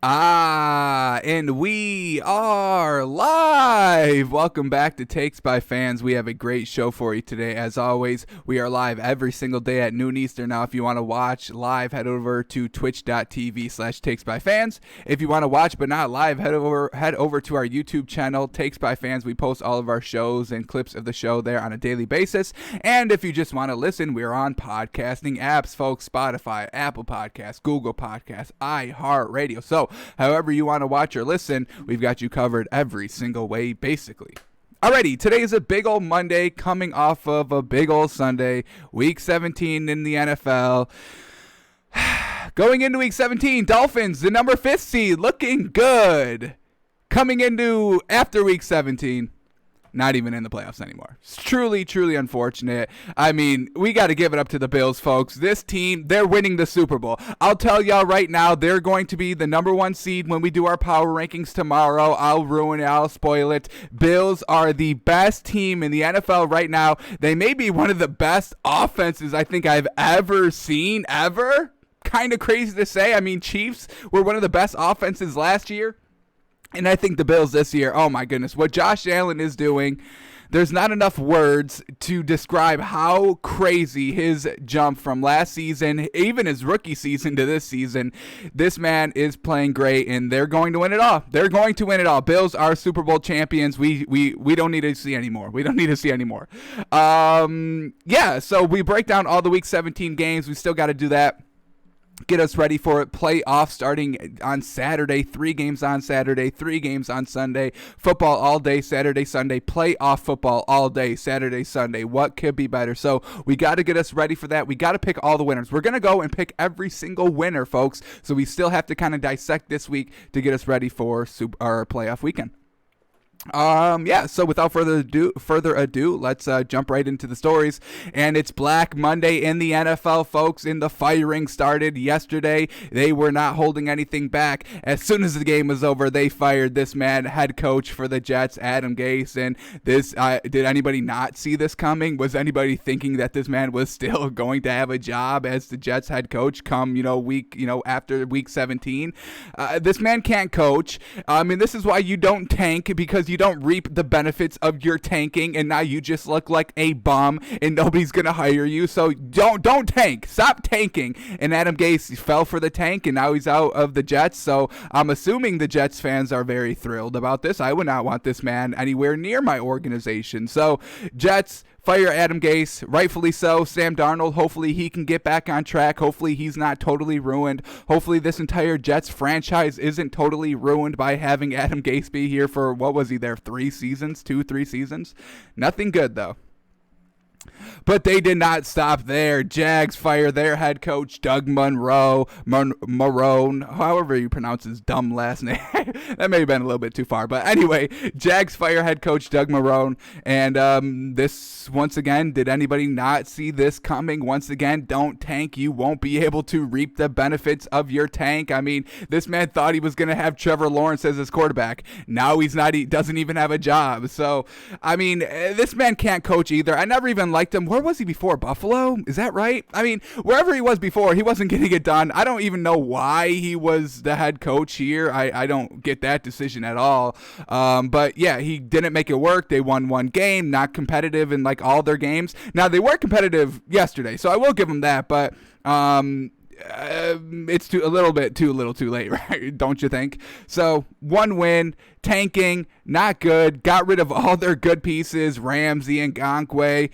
And we are live. Welcome back to Takes by Fans. We have a great show for you today. As always, we are live every single day at noon Eastern. Now, if you want to watch live, head over to twitch.tv/takesbyfans. If you want to watch but not live, head over to our YouTube channel, Takes by Fans. We post all of our shows and clips of the show there on a daily basis. And if you just want to listen, we're on podcasting apps, folks. Spotify, Apple Podcasts, Google Podcasts, iHeartRadio. So however you want to watch or listen, we've got you covered every single way, basically. Alrighty, today is a big old Monday coming off of a big old Sunday, Week 17 in the NFL. Going into Week 17, Dolphins, the number 5th seed, looking good. Coming into after Week 17, not even in the playoffs anymore. It's truly, truly unfortunate. I mean, we got to give it up to the Bills, folks. This team, they're winning the Super Bowl. I'll tell y'all right now, they're going to be the number 1 seed when we do our power rankings tomorrow. I'll ruin it. I'll spoil it. Bills are the best team in the NFL right now. They may be one of the best offenses I think I've ever seen, ever. Kind of crazy to say. I mean, Chiefs were one of the best offenses last year. And I think the Bills this year, oh my goodness, what Josh Allen is doing, there's not enough words to describe how crazy his jump from last season, even his rookie season to this season. This man is playing great, and they're going to win it all. They're going to win it all. Bills are Super Bowl champions. We don't need to see anymore. We don't need to see anymore. So we break down all the Week 17 games. We still got to do that. Get us ready for it. Playoff starting on Saturday. 3 games on Saturday, 3 games on Sunday. Football all day, Saturday, Sunday. Playoff football all day, Saturday, Sunday. What could be better? So we got to get us ready for that. We got to pick all the winners. We're going to go and pick every single winner, folks. So we still have to kind of dissect this week to get us ready for our playoff weekend. So without further ado, let's jump right into the stories. And it's Black Monday in the NFL, folks. And the firing started yesterday. They were not holding anything back. As soon as the game was over, they fired this man, head coach for the Jets, Adam Gase. And this, did anybody not see this coming? Was anybody thinking that this man was still going to have a job as the Jets head coach come, after Week 17? This man can't coach. I mean, this is why you don't tank, because you don't reap the benefits of your tanking, and now you just look like a bum and nobody's gonna hire you. So don't tank. Stop tanking. And Adam Gase fell for the tank, and now he's out of the Jets. So I'm assuming the Jets fans are very thrilled about this. I would not want this man anywhere near my organization. So Jets fire Adam Gase, rightfully so. Sam Darnold, hopefully he can get back on track. Hopefully he's not totally ruined. Hopefully this entire Jets franchise isn't totally ruined by having Adam Gase be here for, what was he there, 3 seasons? 2-3 seasons? Nothing good, though. But they did not stop there. Jags fire their head coach, Doug Marrone, however you pronounce his dumb last name. That may have been a little bit too far. But anyway, Jags fire head coach, Doug Marrone. And this, once again, did anybody not see this coming? Once again, don't tank. You won't be able to reap the benefits of your tank. I mean, this man thought he was going to have Trevor Lawrence as his quarterback. Now he's not. He doesn't even have a job. So, I mean, this man can't coach either. I never even liked him. Where was he before? Buffalo? Is that right? I mean, wherever he was before, he wasn't getting it done. I don't even know why he was the head coach here. I don't get that decision at all. But yeah, he didn't make it work. They won 1 game, not competitive in like all their games. Now they were competitive yesterday, so I will give them that. But it's a little too late, right? Don't you think? So 1 win, tanking, not good. Got rid of all their good pieces, Ramsey and Ngakoue.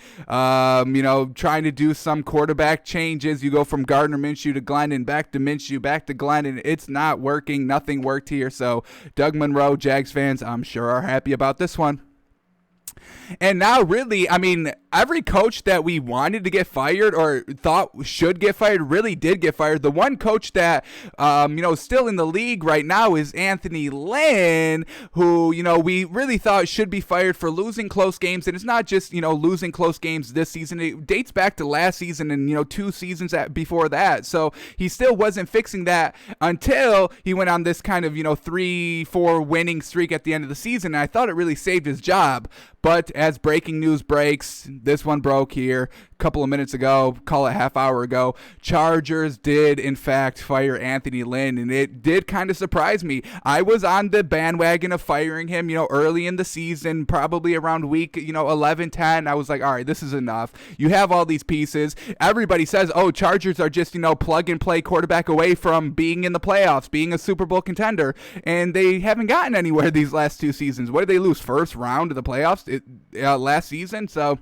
Trying to do some quarterback changes. You go from Gardner Minshew to Glenn, and back to Minshew, back to Glenn, and it's not working. Nothing worked here. So Doug Monroe, Jags fans, I'm sure are happy about this one. And now really, I mean, every coach that we wanted to get fired or thought should get fired really did get fired. The one coach that, still in the league right now is Anthony Lynn, who, we really thought should be fired for losing close games. And it's not just, losing close games this season. It dates back to last season and, 2 seasons before that. So he still wasn't fixing that until he went on this kind of, 3-4 winning streak at the end of the season. And I thought it really saved his job. But as breaking news breaks, this one broke here a couple of minutes ago, call it half hour ago. Chargers did, in fact, fire Anthony Lynn, and it did kind of surprise me. I was on the bandwagon of firing him, early in the season, probably around week, 11, 10. I was like, all right, this is enough. You have all these pieces. Everybody says, oh, Chargers are just, plug-and-play quarterback away from being in the playoffs, being a Super Bowl contender, and they haven't gotten anywhere these last 2 seasons. What did they lose? First round of the playoffs last season? So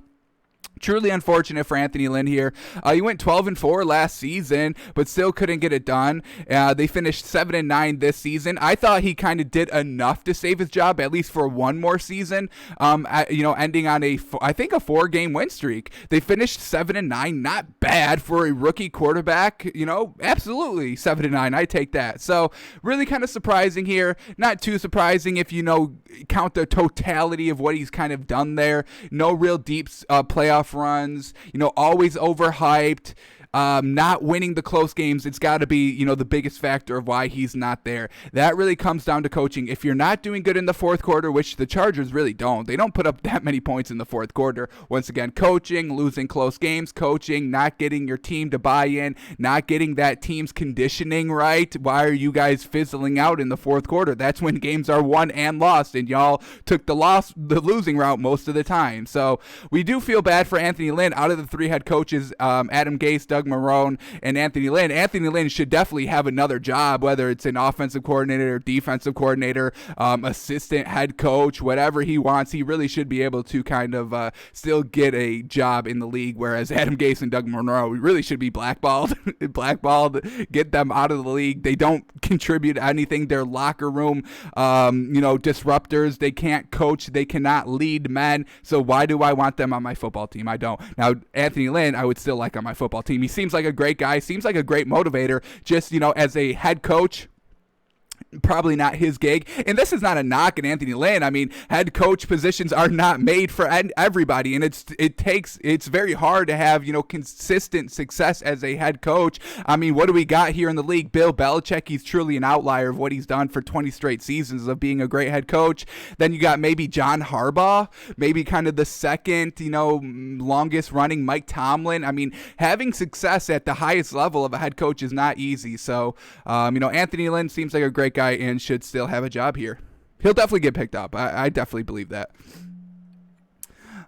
truly unfortunate for Anthony Lynn here. He went 12-4 last season, but still couldn't get it done. They finished 7-9 this season. I thought he kind of did enough to save his job, at least for one more season. Ending on I think a 4-game win streak. They finished 7-9, not bad for a rookie quarterback. Absolutely 7-9. I take that. So really kind of surprising here. Not too surprising if count the totality of what he's kind of done there. No real deep playoff runs, always overhyped, not winning the close games. It's got to be, the biggest factor of why he's not there. That really comes down to coaching. If you're not doing good in the fourth quarter, which the Chargers really don't, they don't put up that many points in the fourth quarter. Once again, coaching, losing close games, coaching, not getting your team to buy in, not getting that team's conditioning right. Why are you guys fizzling out in the fourth quarter? That's when games are won and lost, and y'all took the losing route most of the time. So we do feel bad for Anthony Lynn. Out of the 3 head coaches, Adam Gase, Doug Marrone, and Anthony Lynn. Anthony Lynn should definitely have another job, whether it's an offensive coordinator, defensive coordinator, assistant head coach, whatever he wants. He really should be able to kind of still get a job in the league, whereas Adam Gase and Doug Marrone really should be blackballed. Get them out of the league. They don't contribute anything. They're locker room, disruptors. They can't coach. They cannot lead men. So why do I want them on my football team? I don't. Now, Anthony Lynn, I would still like on my football team. He seems like a great guy, seems like a great motivator. Just, as a head coach, probably not his gig. And this is not a knock at Anthony Lynn. I mean, head coach positions are not made for everybody, and it's very hard to have, consistent success as a head coach. I mean, what do we got here in the league? Bill Belichick, he's truly an outlier of what he's done for 20 straight seasons of being a great head coach. Then you got maybe John Harbaugh, maybe kind of the second, longest running Mike Tomlin. I mean, having success at the highest level of a head coach is not easy. So, Anthony Lynn seems like a great guy and should still have a job here. He'll definitely get picked up. I definitely believe that.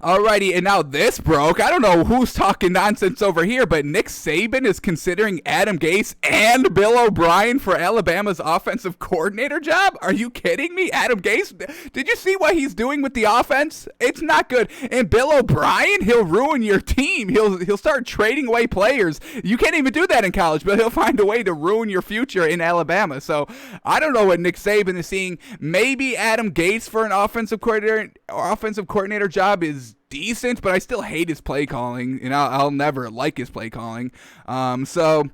Alrighty, and now this broke. I don't know who's talking nonsense over here, but Nick Saban is considering Adam Gase and Bill O'Brien for Alabama's offensive coordinator job. Are you kidding me? Adam Gase, did you see what he's doing with the offense? It's not good. And Bill O'Brien, he'll ruin your team. He'll start trading away players. You can't even do that in college, but he'll find a way to ruin your future in Alabama. So I don't know what Nick Saban is seeing. Maybe Adam Gase for an offensive coordinator job is decent, but I still hate his play calling, and I'll never like his play calling. So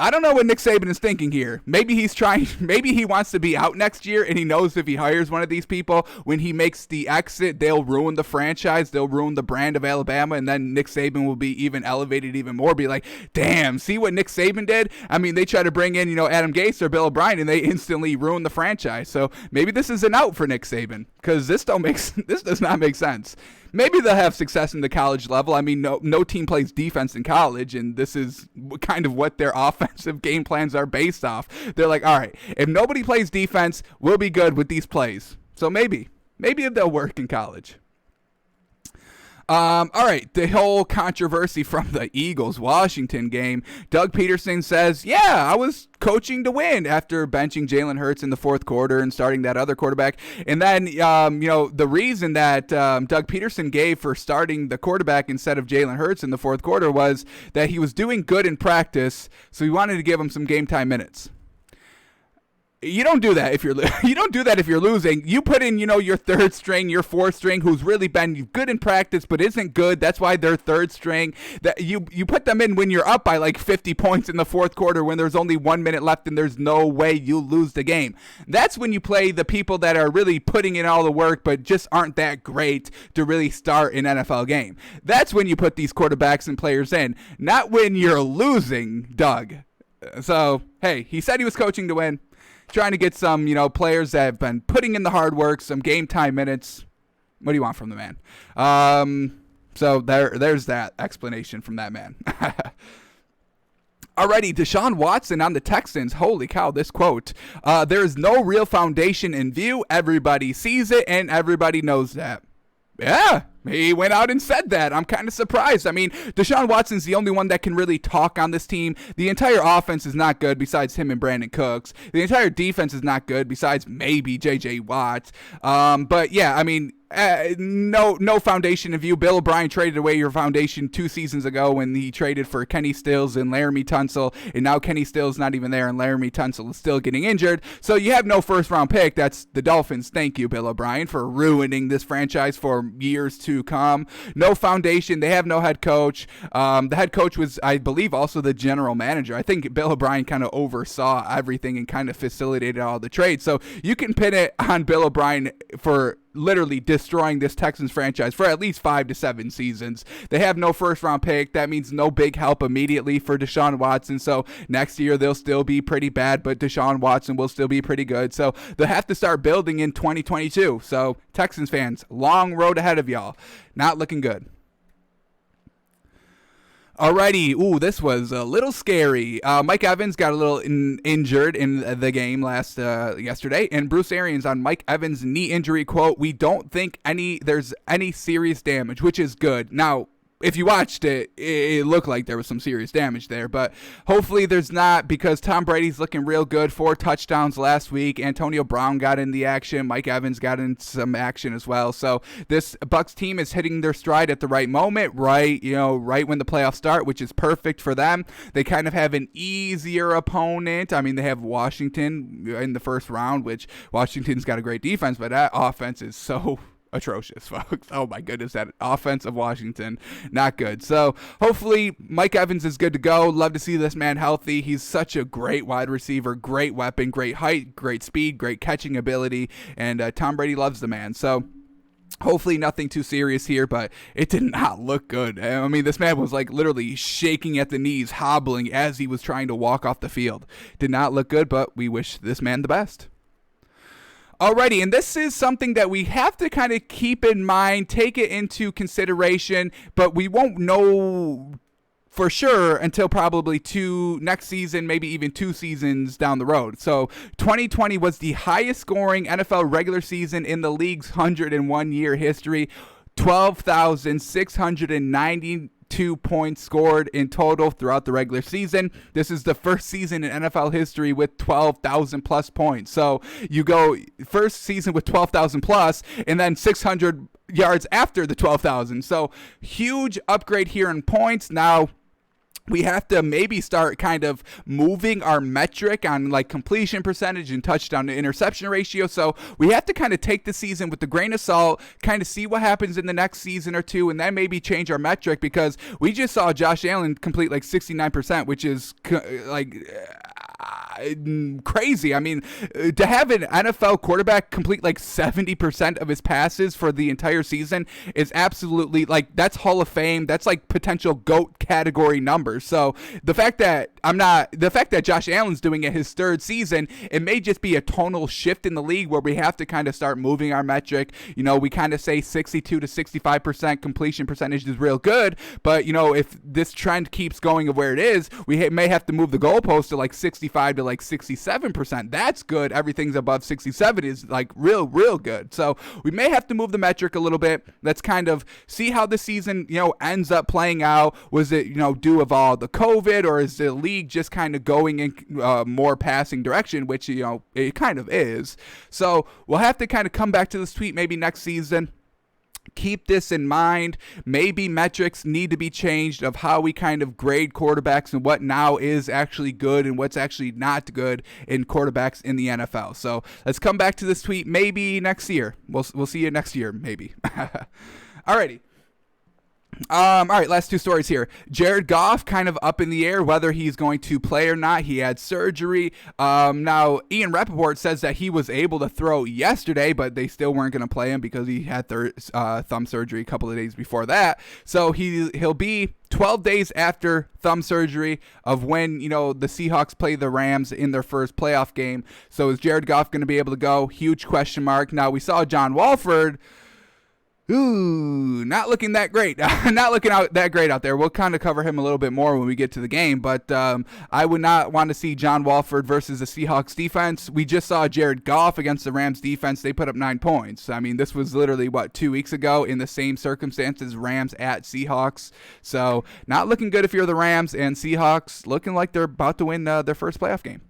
I don't know what Nick Saban is thinking here. Maybe he wants to be out next year, and he knows if he hires one of these people, when he makes the exit, they'll ruin the franchise, they'll ruin the brand of Alabama, and then Nick Saban will be even elevated even more, be like, damn, see what Nick Saban did? I mean, they try to bring in, Adam Gase or Bill O'Brien, and they instantly ruin the franchise. So maybe this is an out for Nick Saban, because this does not make sense. Maybe they'll have success in the college level. I mean, no team plays defense in college, and this is kind of what their offensive game plans are based off. They're like, all right, if nobody plays defense, we'll be good with these plays. So maybe they'll work in college. All right, the whole controversy from the Eagles-Washington game. Doug Peterson says, yeah, I was coaching to win after benching Jalen Hurts in the fourth quarter and starting that other quarterback. And then, the reason that Doug Peterson gave for starting the quarterback instead of Jalen Hurts in the fourth quarter was that he was doing good in practice, so he wanted to give him some game time minutes. You don't do that if you're losing. You put in, your third string, your fourth string, who's really been good in practice but isn't good. That's why they're third string. That you put them in when you're up by like 50 points in the fourth quarter when there's only 1 minute left and there's no way you lose the game. That's when you play the people that are really putting in all the work but just aren't that great to really start an NFL game. That's when you put these quarterbacks and players in, not when you're losing, Doug. So, hey, he said he was coaching to win. Trying to get some, players that have been putting in the hard work, some game time minutes. What do you want from the man? So there's that explanation from that man. Alrighty, Deshaun Watson on the Texans. Holy cow, this quote. There is no real foundation in view. Everybody sees it, and everybody knows that. Yeah, he went out and said that. I'm kind of surprised. I mean, Deshaun Watson's the only one that can really talk on this team. The entire offense is not good besides him and Brandon Cooks. The entire defense is not good besides maybe J.J. Watt. But yeah, I mean, no foundation in view. Bill O'Brien traded away your foundation 2 seasons ago when he traded for Kenny Stills and Laramie Tunsil, and now Kenny Stills not even there, and Laramie Tunsil is still getting injured. So you have no first-round pick. That's the Dolphins. Thank you, Bill O'Brien, for ruining this franchise for years to come. No foundation. They have no head coach. The head coach was, I believe, also the general manager. I think Bill O'Brien kind of oversaw everything and kind of facilitated all the trades. So you can pin it on Bill O'Brien for literally destroying this Texans franchise for at least 5 to 7 seasons. They have no first round pick. That means no big help immediately for Deshaun Watson. So next year they'll still be pretty bad, but Deshaun Watson will still be pretty good. So they'll have to start building in 2022. So Texans fans, long road ahead of y'all. Not looking good. Alrighty, ooh, this was a little scary. Mike Evans got a little injured in the game yesterday, and Bruce Arians on Mike Evans' knee injury quote, "We don't think there's any serious damage," which is good. Now, if you watched it, it looked like there was some serious damage there, but hopefully there's not, because Tom Brady's looking real good. 4 touchdowns last week. Antonio Brown got in the action. Mike Evans got in some action as well. So this Bucs team is hitting their stride at the right moment, right when the playoffs start, which is perfect for them. They kind of have an easier opponent. I mean, they have Washington in the first round, which Washington's got a great defense, but that offense is so atrocious, folks. Oh my goodness, that offense of Washington, not good. So hopefully Mike Evans is good to go. Love to see this man healthy. He's such a great wide receiver, great weapon, great height, great speed, great catching ability, and Tom Brady loves the man. So hopefully nothing too serious here, but it did not look good. I mean, this man was like literally shaking at the knees, hobbling as he was trying to walk off the field. Did not look good, but we wish this man the best. Alrighty, and this is something that we have to kind of keep in mind, take it into consideration, but we won't know for sure until probably next season, maybe even 2 seasons down the road. So 2020 was the highest scoring NFL regular season in the league's 101-year history, 12,692 points scored in total throughout the regular season. This is the first season in NFL history with 12,000 plus points. So you go first season with 12,000 plus, and then 600 yards after the 12,000. So huge upgrade here in points. Now we have to maybe start kind of moving our metric on like completion percentage and touchdown to interception ratio. So we have to kind of take the season with a grain of salt, kind of see what happens in the next season or 2, and then maybe change our metric, because we just saw Josh Allen complete like 69%, which is like crazy. I mean, to have an NFL quarterback complete like 70% of his passes for the entire season is absolutely like, that's Hall of Fame. That's like potential GOAT category numbers. So the fact that Josh Allen's doing it his 3rd season, it may just be a tonal shift in the league where we have to kind of start moving our metric. We kind of say 62 to 65% completion percentage is real good, but if this trend keeps going of where it is, we may have to move the goalpost to like 65 to like 67%. That's good. Everything's above 67 is like real good. So we may have to move the metric a little bit. Let's kind of see how the season, ends up playing out. Was it, due of all the COVID, or is the league just kind of going in more passing direction, which, it kind of is. So we'll have to kind of come back to this tweet maybe next season. Keep this in mind. Maybe metrics need to be changed of how we kind of grade quarterbacks and what now is actually good and what's actually not good in quarterbacks in the NFL. So let's come back to this tweet maybe next year. We'll see you next year, maybe. Alrighty. All right, last 2 stories here. Jared Goff kind of up in the air whether he's going to play or not. He had surgery. Now, Ian Rappaport says that he was able to throw yesterday, but they still weren't going to play him because he had thumb surgery a couple of days before that. So he'll be 12 days after thumb surgery of when, the Seahawks play the Rams in their first playoff game. So is Jared Goff going to be able to go? Huge question mark. Now, we saw John Wolford Ooh, not looking that great. Not looking out that great out there. We'll kind of cover him a little bit more when we get to the game, but I would not want to see John Walford versus the Seahawks defense. We just saw Jared Goff against the Rams defense. They put up 9 points. I mean, this was literally, 2 weeks ago in the same circumstances, Rams at Seahawks. So not looking good if you're the Rams, and Seahawks looking like they're about to win their first playoff game.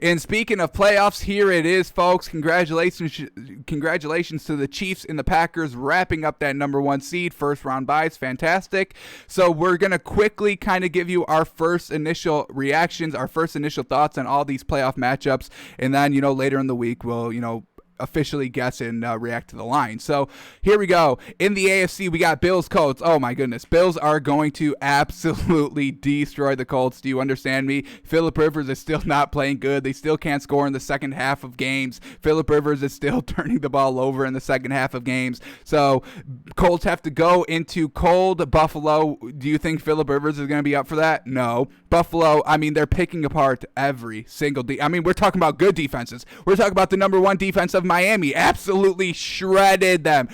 And speaking of playoffs, here it is, folks. Congratulations to the Chiefs and the Packers wrapping up that number 1 seed. First round byes, fantastic. So we're going to quickly kind of give you our first initial reactions, our first initial thoughts on all these playoff matchups. And then, later in the week, we'll, officially guess and react to the line. So here we go. In the AFC, we got Bills Colts. Oh my goodness. Bills are going to absolutely destroy the Colts. Do you understand me? Phillip Rivers is still not playing good. They still can't score in the second half of games. Phillip Rivers is still turning the ball over in the second half of games. So Colts have to go into cold Buffalo. Do you think Phillip Rivers is going to be up for that? No. Buffalo, they're picking apart every single we're talking about good defenses. We're talking about the number 1 defense of Miami. Absolutely shredded them.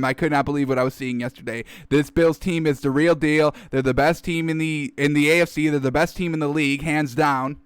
I could not believe what I was seeing yesterday. This Bills team is the real deal. They're the best team in the AFC. They're the best team in the league, hands down.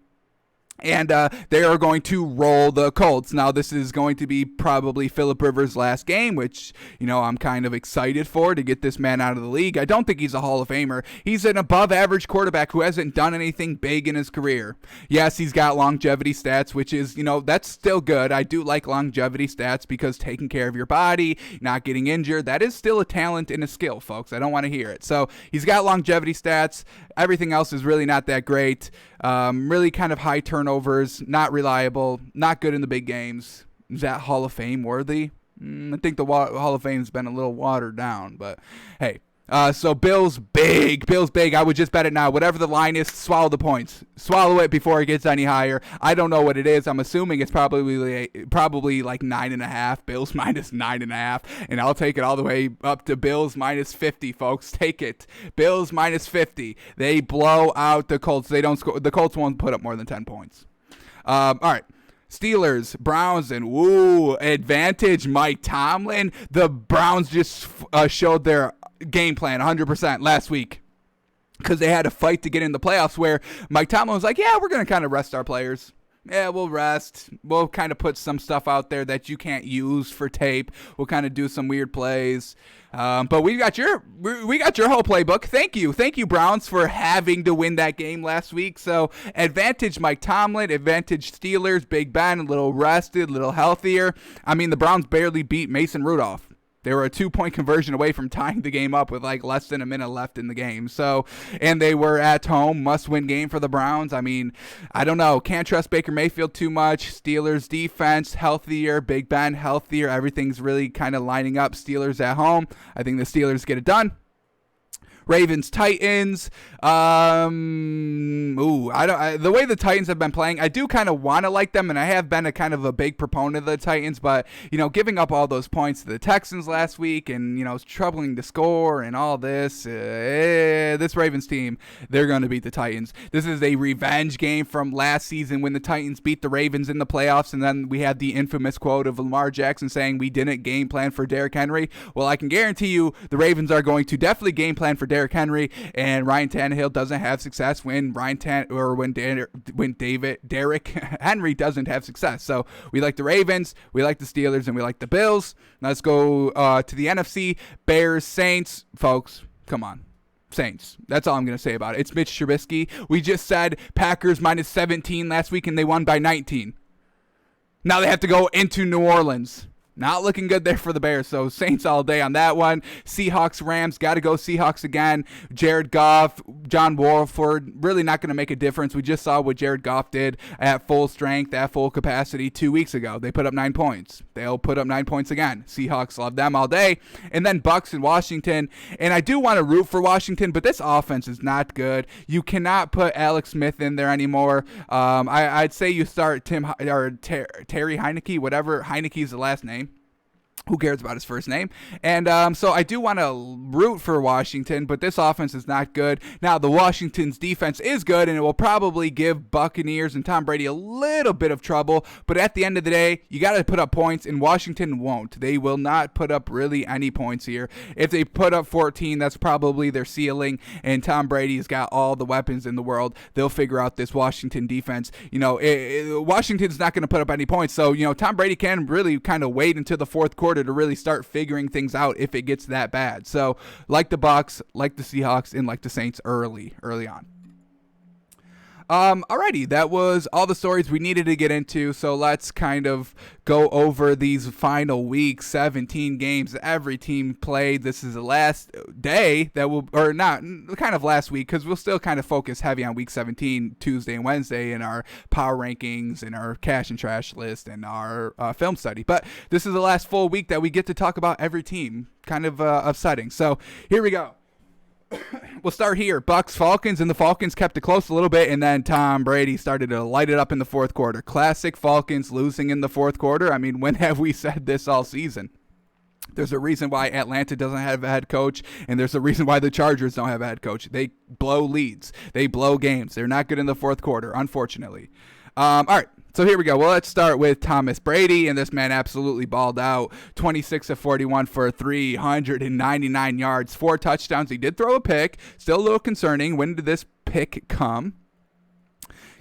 And they are going to roll the Colts. Now, this is going to be probably Phillip Rivers' last game, which, I'm kind of excited for, to get this man out of the league. I don't think he's a Hall of Famer. He's an above-average quarterback who hasn't done anything big in his career. Yes, he's got longevity stats, which is, that's still good. I do like longevity stats because taking care of your body, not getting injured, that is still a talent and a skill, folks. I don't want to hear it. So he's got longevity stats. Everything else is really not that great. Really kind of high turnovers, not reliable, not good in the big games. Is that Hall of Fame worthy? I think the Hall of Fame's been a little watered down, but hey. So Bills big. I would just bet it now. Whatever the line is, swallow the points. Swallow it before it gets any higher. I don't know what it is. I'm assuming it's probably like 9.5. Bills minus 9.5, and I'll take it all the way up to Bills minus 50, folks. Take it. Bills minus 50. They blow out the Colts. They don't score. The Colts won't put up more than 10 points. All right. Steelers, Browns, and advantage Mike Tomlin. The Browns just showed their game plan 100% last week because they had a fight to get in the playoffs, where Mike Tomlin was like, yeah, we're going to kind of rest our players. Yeah, we'll rest. We'll kind of put some stuff out there that you can't use for tape. We'll kind of do some weird plays. But we got your whole playbook. Thank you, Browns, for having to win that game last week. So advantage Mike Tomlin, advantage Steelers, Big Ben, a little rested, a little healthier. The Browns barely beat Mason Rudolph. They were a 2-point conversion away from tying the game up with less than a minute left in the game. So, and they were at home, must-win game for the Browns. I don't know. Can't trust Baker Mayfield too much. Steelers defense healthier, Big Ben healthier. Everything's really kind of lining up. Steelers at home. I think the Steelers get it done. Ravens, Titans. The way the Titans have been playing, I do kind of want to like them, and I have been a kind of a big proponent of the Titans, but, giving up all those points to the Texans last week and, troubling to score and all this, this Ravens team, they're going to beat the Titans. This is a revenge game from last season when the Titans beat the Ravens in the playoffs, and then we had the infamous quote of Lamar Jackson saying we didn't game plan for Derrick Henry. Well, I can guarantee you the Ravens are going to definitely game plan for Derrick Henry, and Ryan Tannehill doesn't have success when Derrick Henry doesn't have success. So we like the Ravens, we like the Steelers, and we like the Bills. Let's go to the NFC. Bears, Saints, folks. Come on. Saints. That's all I'm going to say about it. It's Mitch Trubisky. We just said Packers minus 17 last week, and they won by 19. Now they have to go into New Orleans. Not looking good there for the Bears, so Saints all day on that one. Seahawks, Rams, got to go Seahawks again. Jared Goff, John Wolford, really not going to make a difference. We just saw what Jared Goff did at full strength, at full capacity 2 weeks ago. They put up 9 points. They'll put up 9 points again. Seahawks, love them all day. And then Bucks and Washington, and I do want to root for Washington, but this offense is not good. You cannot put Alex Smith in there anymore. I'd say you start Terry Heineke, whatever. Heineke's the last name. Who cares about his first name? And so I do want to root for Washington, but this offense is not good. Now, the Washington's defense is good, and it will probably give Buccaneers and Tom Brady a little bit of trouble. But at the end of the day, you got to put up points, and Washington won't. They will not put up really any points here. If they put up 14, that's probably their ceiling, and Tom Brady's got all the weapons in the world. They'll figure out this Washington defense. Washington's not going to put up any points, so, Tom Brady can really kind of wait until the fourth quarter to really start figuring things out if it gets that bad. So, like the Bucs, like the Seahawks, and like the Saints early on. Alrighty, that was all the stories we needed to get into, so let's kind of go over these final week 17 games every team played. This is the last day that will, or not, kind of last week, because we'll still kind of focus heavy on week 17, Tuesday and Wednesday, in our power rankings, and our cash and trash list, and our film study. But this is the last full week that we get to talk about every team, kind of upsetting. So here we go. We'll start here. Bucks, Falcons, and the Falcons kept it close a little bit, and then Tom Brady started to light it up in the fourth quarter. Classic Falcons losing in the fourth quarter. I mean, when have we said this all season? There's a reason why Atlanta doesn't have a head coach, and there's a reason why the Chargers don't have a head coach. They blow leads. They blow games. They're not good in the fourth quarter, unfortunately. All right. So here we go. Well, let's start with Thomas Brady, and this man absolutely balled out. 26 of 41 for 399 yards, 4 touchdowns. He did throw a pick. Still a little concerning. When did this pick come?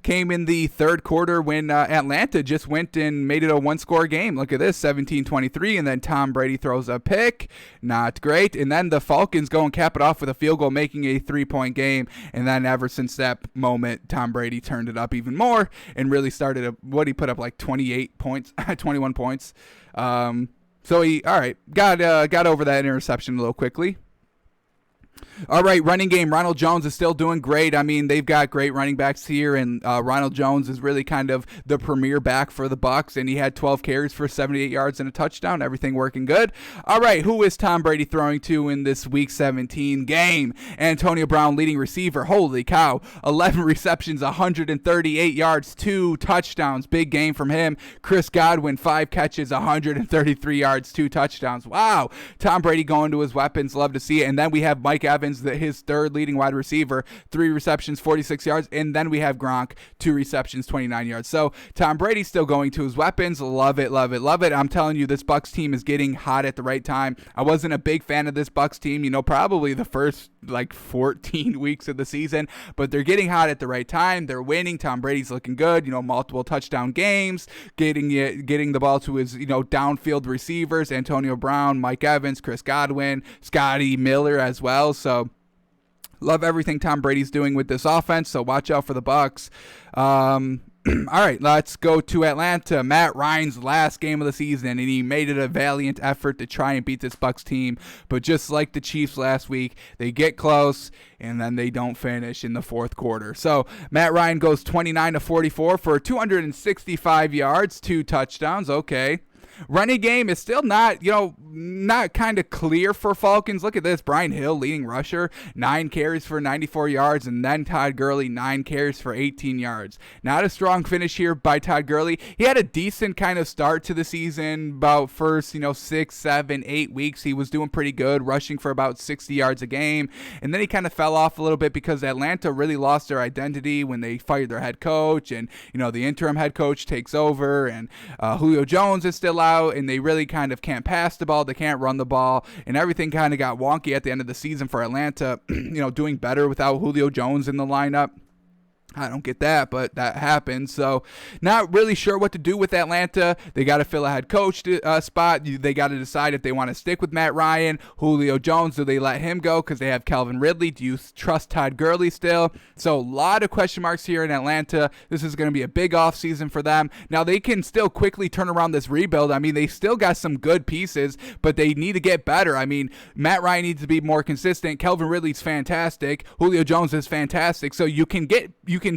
Came in the third quarter when Atlanta just went and made it a one-score game. Look at this, 17-23, and then Tom Brady throws a pick. Not great. And then the Falcons go and cap it off with a field goal, making a 3-point game. And then ever since that moment, Tom Brady turned it up even more and really started he put up like 28 points, 21 points. So he, all right, got over that interception a little quickly. All right, running game. Ronald Jones is still doing great. I mean, they've got great running backs here, and Ronald Jones is really kind of the premier back for the Bucs, and he had 12 carries for 78 yards and a touchdown. Everything working good. All right, who is Tom Brady throwing to in this Week 17 game? Antonio Brown, leading receiver. Holy cow. 11 receptions, 138 yards, 2 touchdowns. Big game from him. Chris Godwin, 5 catches, 133 yards, 2 touchdowns. Wow. Tom Brady going to his weapons. Love to see it. And then we have Mike Evans, his third leading wide receiver, 3 receptions, 46 yards. And then we have Gronk, 2 receptions, 29 yards. So Tom Brady's still going to his weapons. Love it, love it, love it. I'm telling you, this Bucs team is getting hot at the right time. I wasn't a big fan of this Bucs team, probably the first 14 weeks of the season, but they're getting hot at the right time. They're winning. Tom Brady's looking good, multiple touchdown games, getting the ball to his, downfield receivers, Antonio Brown, Mike Evans, Chris Godwin, Scotty Miller as well. So love everything Tom Brady's doing with this offense. So watch out for the Bucs. All right, let's go to Atlanta. Matt Ryan's last game of the season, and he made it a valiant effort to try and beat this Bucs team. But just like the Chiefs last week, they get close, and then they don't finish in the fourth quarter. So Matt Ryan goes 29 of 44 for 265 yards, 2 touchdowns. Okay. Running game is still not kind of clear for Falcons. Look at this. Brian Hill, leading rusher, 9 carries for 94 yards, and then Todd Gurley, 9 carries for 18 yards. Not a strong finish here by Todd Gurley. He had a decent kind of start to the season. About first, 6, 7, 8 weeks, he was doing pretty good, rushing for about 60 yards a game. And then he kind of fell off a little bit because Atlanta really lost their identity when they fired their head coach, and, the interim head coach takes over, and Julio Jones is still out, and they really kind of can't pass the ball. They can't run the ball, and everything kind of got wonky at the end of the season for Atlanta, doing better without Julio Jones in the lineup. I don't get that, but that happened. So not really sure what to do with Atlanta. They got to fill a head coach spot. They got to decide if they want to stick with Matt Ryan. Julio Jones, do they let him go because they have Calvin Ridley? Do you trust Todd Gurley still? So a lot of question marks here in Atlanta. This is going to be a big offseason for them. Now, they can still quickly turn around this rebuild. I mean, they still got some good pieces, but they need to get better. I mean, Matt Ryan needs to be more consistent. Calvin Ridley's fantastic. Julio Jones is fantastic. So you can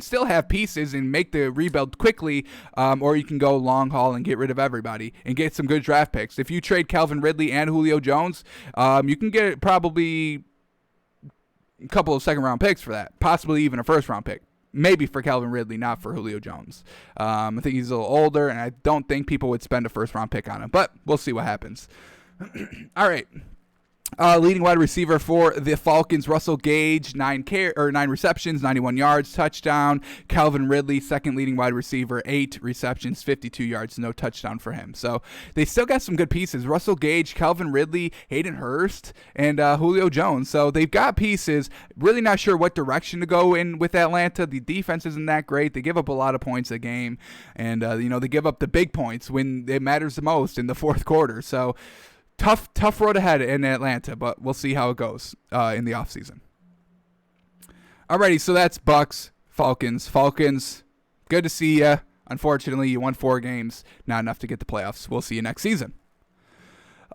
still have pieces and make the rebuild quickly, or you can go long haul and get rid of everybody and get some good draft picks. If you trade Calvin Ridley and Julio Jones, you can get probably a couple of second-round picks for that, possibly even a first-round pick. maybe for Calvin Ridley, not for Julio Jones. I think he's a little older, and I don't think people would spend a first-round pick on him, but we'll see what happens. All right. Leading wide receiver for the Falcons, Russell Gage, 9 receptions, 91 yards, touchdown. Calvin Ridley, second leading wide receiver, 8 receptions, 52 yards, no touchdown for him. So they still got some good pieces. Russell Gage, Calvin Ridley, Hayden Hurst, and Julio Jones. So they've got pieces. Really not sure what direction to go in with Atlanta. The defense isn't that great. They give up a lot of points a game, and they give up the big points when it matters the most in the fourth quarter. So Tough road ahead in Atlanta, but we'll see how it goes in the offseason. Alrighty, so that's Bucks, Falcons. Falcons, good to see you. Unfortunately, you won 4 games. Not enough to get the playoffs. We'll see you next season.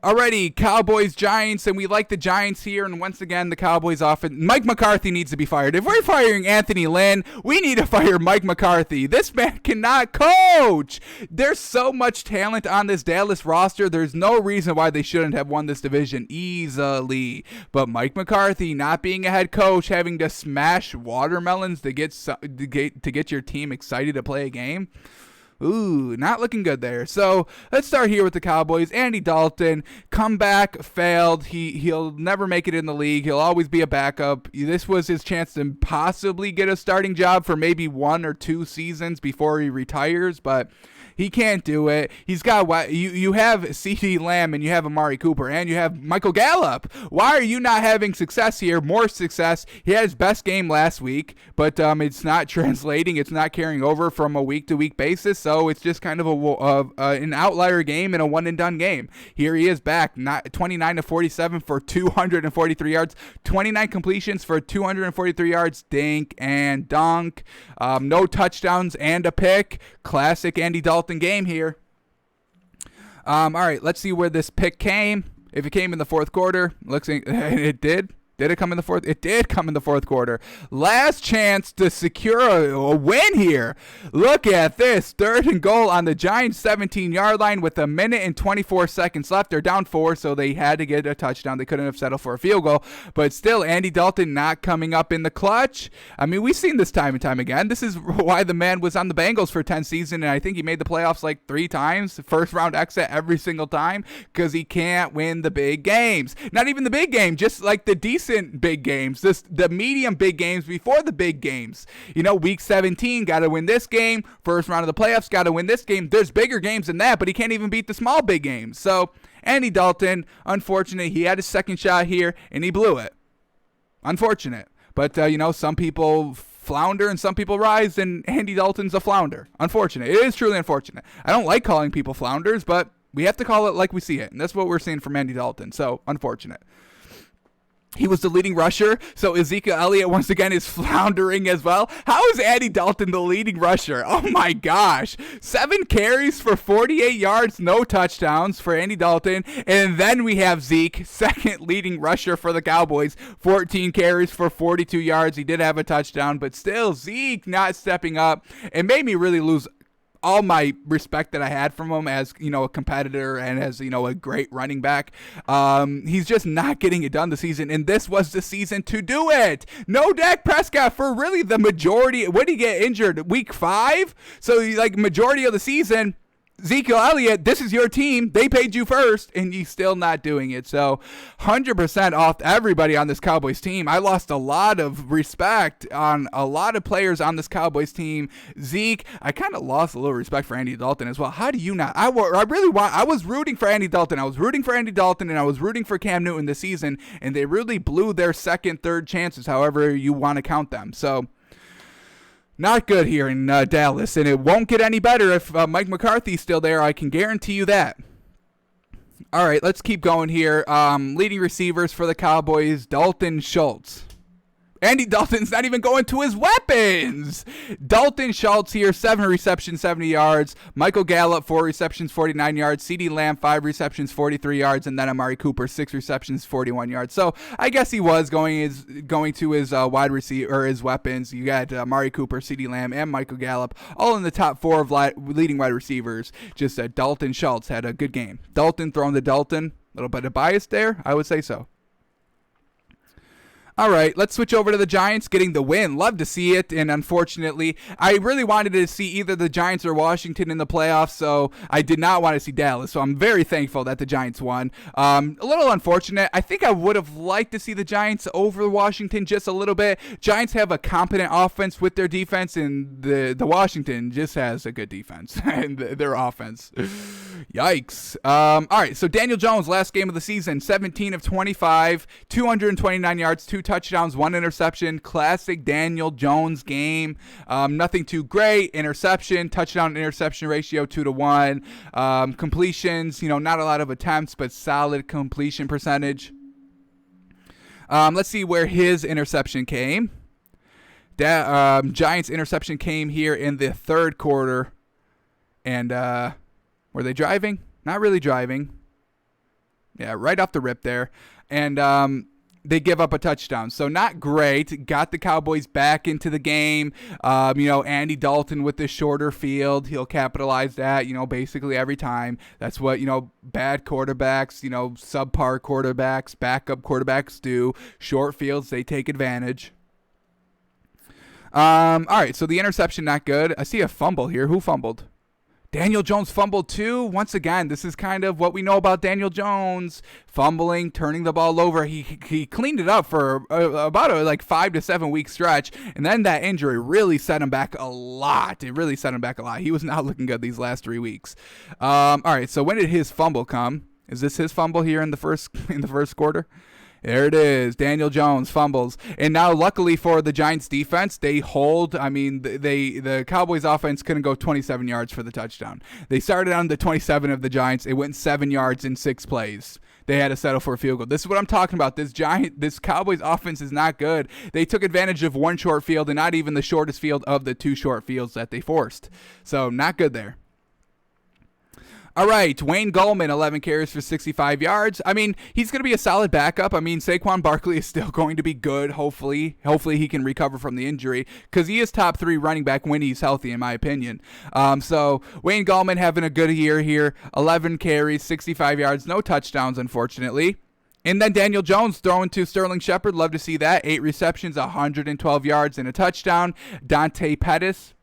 Alrighty, Cowboys, Giants, and we like the Giants here, and once again, the Cowboys often. Mike McCarthy needs to be fired. If we're firing Anthony Lynn, we need to fire Mike McCarthy. This man cannot coach. There's so much talent on this Dallas roster. There's no reason why they shouldn't have won this division easily. But Mike McCarthy, not being a head coach, having to smash watermelons to get your team excited to play a game. Ooh, not looking good there. So let's start here with the Cowboys. Andy Dalton, comeback failed. He'll never make it in the league. He'll always be a backup. This was his chance to possibly get a starting job for maybe 1 or 2 seasons before he retires, but he can't do it. He's got you have CeeDee Lamb, and you have Amari Cooper, and you have Michael Gallup. Why are you not having success here? More success. He had his best game last week, but it's not translating. It's not carrying over from a week-to-week basis, so it's just kind of an outlier game and a one-and-done game. Here he is back, 29-47 for 243 yards, 29 completions for 243 yards, dink and dunk. No touchdowns and a pick. Classic Andy Dalton game here. All right, let's see where this pick came. If it came in the fourth quarter, looks like it did. Did it come in the fourth? It did come in the fourth quarter. Last chance to secure a win here. Look at this. 3rd and goal on the Giants' 17-yard line with 1 minute and 24 seconds left. They're down 4, so they had to get a touchdown. They couldn't have settled for a field goal. But still, Andy Dalton not coming up in the clutch. I mean, we've seen this time and time again. This is why the man was on the Bengals for 10 seasons, and I think he made the playoffs like 3 times. First-round exit every single time because he can't win the big games. Not even the big game, just like the decent big games, the medium big games before the big games. Week 17, got to win this game. First round of the playoffs, got to win this game. There's bigger games than that, but he can't even beat the small big games. So Andy Dalton, unfortunate. He had his second shot here, and he blew it. Unfortunate. But, some people flounder and some people rise, and Andy Dalton's a flounder. Unfortunate. It is truly unfortunate. I don't like calling people flounders, but we have to call it like we see it, and that's what we're seeing from Andy Dalton. So, unfortunate. He was the leading rusher, so Ezekiel Elliott once again is floundering as well. How is Andy Dalton the leading rusher? Oh my gosh. 7 carries for 48 yards, no touchdowns for Andy Dalton. And then we have Zeke, second leading rusher for the Cowboys, 14 carries for 42 yards. He did have a touchdown, but still Zeke not stepping up. It made me really lose all my respect that I had from him as, a competitor and as, a great running back. He's just not getting it done this season, and this was the season to do it. No Dak Prescott for really the majority. When did he get injured? Week 5? So, majority of the season, Ezekiel Elliott, this is your team. They paid you first, and you're still not doing it. So 100% off everybody on this Cowboys team. I lost a lot of respect on a lot of players on this Cowboys team. Zeke, I kind of lost a little respect for Andy Dalton as well. How do you not? I was rooting for Andy Dalton. I was rooting for Andy Dalton, and I was rooting for Cam Newton this season, and they really blew their second, third chances, however you want to count them. So not good here in Dallas, and it won't get any better if Mike McCarthy's still there. I can guarantee you that. All right, let's keep going here. Leading receivers for the Cowboys, Dalton Schultz. Andy Dalton's not even going to his weapons. Dalton Schultz here, 7 receptions, 70 yards. Michael Gallup, 4 receptions, 49 yards. CeeDee Lamb, 5 receptions, 43 yards. And then Amari Cooper, 6 receptions, 41 yards. So I guess he was going to his wide receiver or his weapons. You got Amari Cooper, CeeDee Lamb, and Michael Gallup, all in the top 4 of leading wide receivers. Just Dalton Schultz had a good game. Dalton throwing the Dalton. A little bit of bias there, I would say so. All right, let's switch over to the Giants getting the win. Love to see it, and unfortunately, I really wanted to see either the Giants or Washington in the playoffs, so I did not want to see Dallas. So I'm very thankful that the Giants won. A little unfortunate. I think I would have liked to see the Giants over Washington just a little bit. Giants have a competent offense with their defense, and the Washington just has a good defense and their offense. Yikes. All right, so Daniel Jones, last game of the season, 17 of 25, 229 yards, 2 touchdowns, 1 interception. Classic Daniel Jones game. Nothing too great. Interception, touchdown interception ratio 2-1. Completions, not a lot of attempts, but solid completion percentage. Let's see where his interception came. Giants interception came here in the third quarter. And were they driving? Not really driving. Yeah, right off the rip there. And they give up a touchdown. So not great. Got the Cowboys back into the game. Andy Dalton with the shorter field. He'll capitalize that, basically every time. That's what, bad quarterbacks, subpar quarterbacks, backup quarterbacks do. Short fields, they take advantage. All right, so the interception, not good. I see a fumble here. Who fumbled? Daniel Jones fumbled too. Once again, this is kind of what we know about Daniel Jones. Fumbling, turning the ball over. He cleaned it up for about a 5 to 7 week stretch. And then that injury really set him back a lot. It really set him back a lot. He was not looking good these last 3 weeks. All right, so when did his fumble come? Is this his fumble here in the first quarter? There it is. Daniel Jones fumbles. And now, luckily for the Giants defense, they hold. I mean, the Cowboys offense couldn't go 27 yards for the touchdown. They started on the 27 of the Giants. It went 7 yards in 6 plays. They had to settle for a field goal. This is what I'm talking about. This Cowboys offense is not good. They took advantage of one short field and not even the shortest field of the 2 short fields that they forced. So, not good there. All right, Wayne Gallman, 11 carries for 65 yards. I mean, he's going to be a solid backup. I mean, Saquon Barkley is still going to be good, hopefully. Hopefully he can recover from the injury because he is top 3 running back when he's healthy, in my opinion. So Wayne Gallman having a good year here. 11 carries, 65 yards, no touchdowns, unfortunately. And then Daniel Jones throwing to Sterling Shepard. Love to see that. 8 receptions, 112 yards, and a touchdown. Dante Pettis,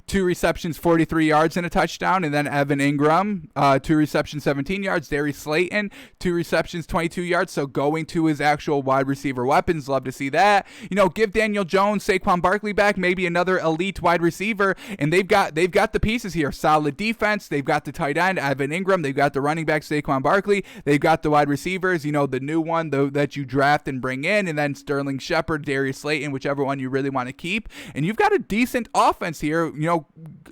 2 receptions, 43 yards and a touchdown. And then Evan Ingram, 2 receptions, 17 yards. Darius Slayton, 2 receptions, 22 yards. So going to his actual wide receiver weapons. Love to see that. Give Daniel Jones, Saquon Barkley back, maybe another elite wide receiver. And they've got the pieces here. Solid defense. They've got the tight end, Evan Ingram. They've got the running back, Saquon Barkley. They've got the wide receivers, the new one that you draft and bring in. And then Sterling Shepard, Darius Slayton, whichever one you really want to keep. And you've got a decent offense here,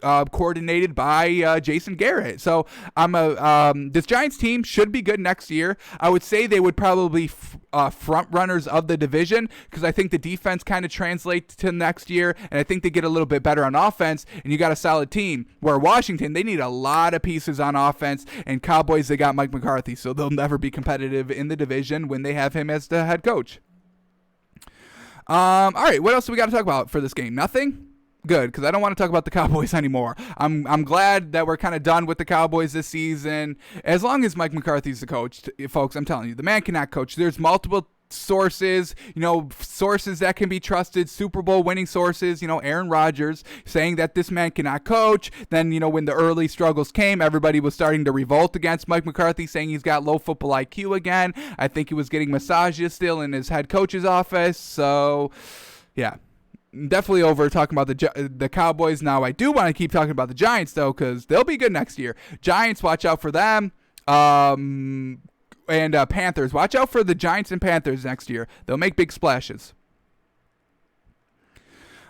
coordinated by Jason Garrett. So this Giants team should be good next year. I would say they would probably front runners of the division because I think the defense kind of translates to next year, and I think they get a little bit better on offense, and you got a solid team. Where Washington, they need a lot of pieces on offense, and Cowboys, they got Mike McCarthy, so they'll never be competitive in the division when they have him as the head coach. All right, what else do we got to talk about for this game? Nothing? Good, because I don't want to talk about the Cowboys anymore. I'm glad that we're kind of done with the Cowboys this season. As long as Mike McCarthy's the coach, folks, I'm telling you, the man cannot coach. There's multiple sources, sources that can be trusted, Super Bowl winning sources, Aaron Rodgers saying that this man cannot coach. Then, when the early struggles came, everybody was starting to revolt against Mike McCarthy, saying he's got low football IQ again. I think he was getting massages still in his head coach's office. So, yeah. Definitely over talking about the Cowboys. Now, I do want to keep talking about the Giants, though, because they'll be good next year. Giants, watch out for them. And Panthers. Watch out for the Giants and Panthers next year. They'll make big splashes.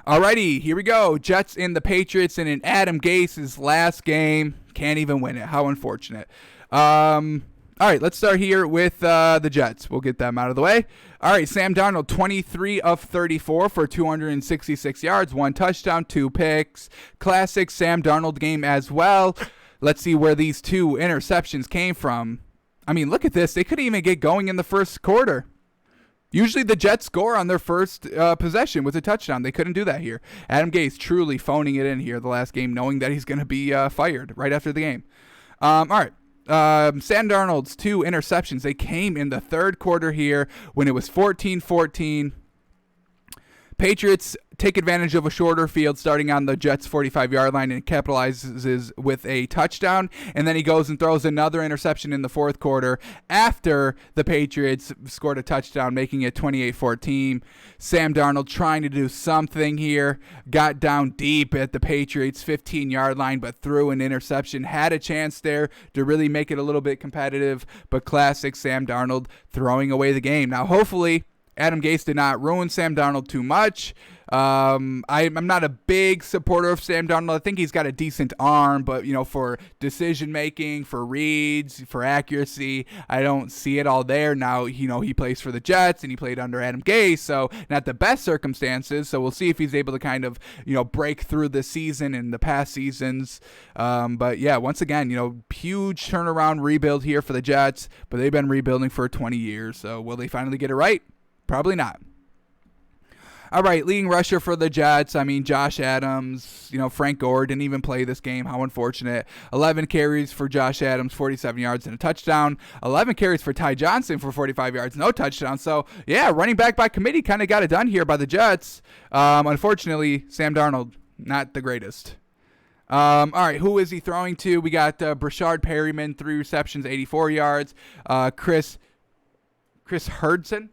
Alrighty, here we go. Jets and the Patriots, and in Adam Gase's last game. Can't even win it. How unfortunate. All right, let's start here with the Jets. We'll get them out of the way. All right, Sam Darnold, 23 of 34 for 266 yards, 1 touchdown, 2 picks. Classic Sam Darnold game as well. Let's see where these 2 interceptions came from. I mean, look at this. They couldn't even get going in the first quarter. Usually the Jets score on their first possession with a touchdown. They couldn't do that here. Adam Gase truly phoning it in here the last game, knowing that he's going to be fired right after the game. All right. Sam Darnold's 2 interceptions, they came in the third quarter here when it was 14-14. Patriots take advantage of a shorter field starting on the Jets' 45-yard line and capitalizes with a touchdown. And then he goes and throws another interception in the fourth quarter after the Patriots scored a touchdown, making it 28-14. Sam Darnold trying to do something here, got down deep at the Patriots' 15-yard line, but threw an interception. Had a chance there to really make it a little bit competitive, but classic Sam Darnold throwing away the game. Now, hopefully, Adam Gase did not ruin Sam Darnold too much. I'm not a big supporter of Sam Darnold. I think he's got a decent arm, but, for decision-making, for reads, for accuracy, I don't see it all there. Now, he plays for the Jets, and he played under Adam Gase, so not the best circumstances. So we'll see if he's able to kind of, break through this season and the past seasons. But, yeah, once again, huge turnaround rebuild here for the Jets, but they've been rebuilding for 20 years. So will they finally get it right? Probably not. All right, leading rusher for the Jets. Josh Adams, Frank Gore didn't even play this game. How unfortunate. 11 carries for Josh Adams, 47 yards and a touchdown. 11 carries for Ty Johnson for 45 yards, no touchdown. So, yeah, running back by committee kind of got it done here by the Jets. Unfortunately, Sam Darnold, not the greatest. All right, who is he throwing to? We got Brashard Perryman, 3 receptions, 84 yards. Chris Herndon,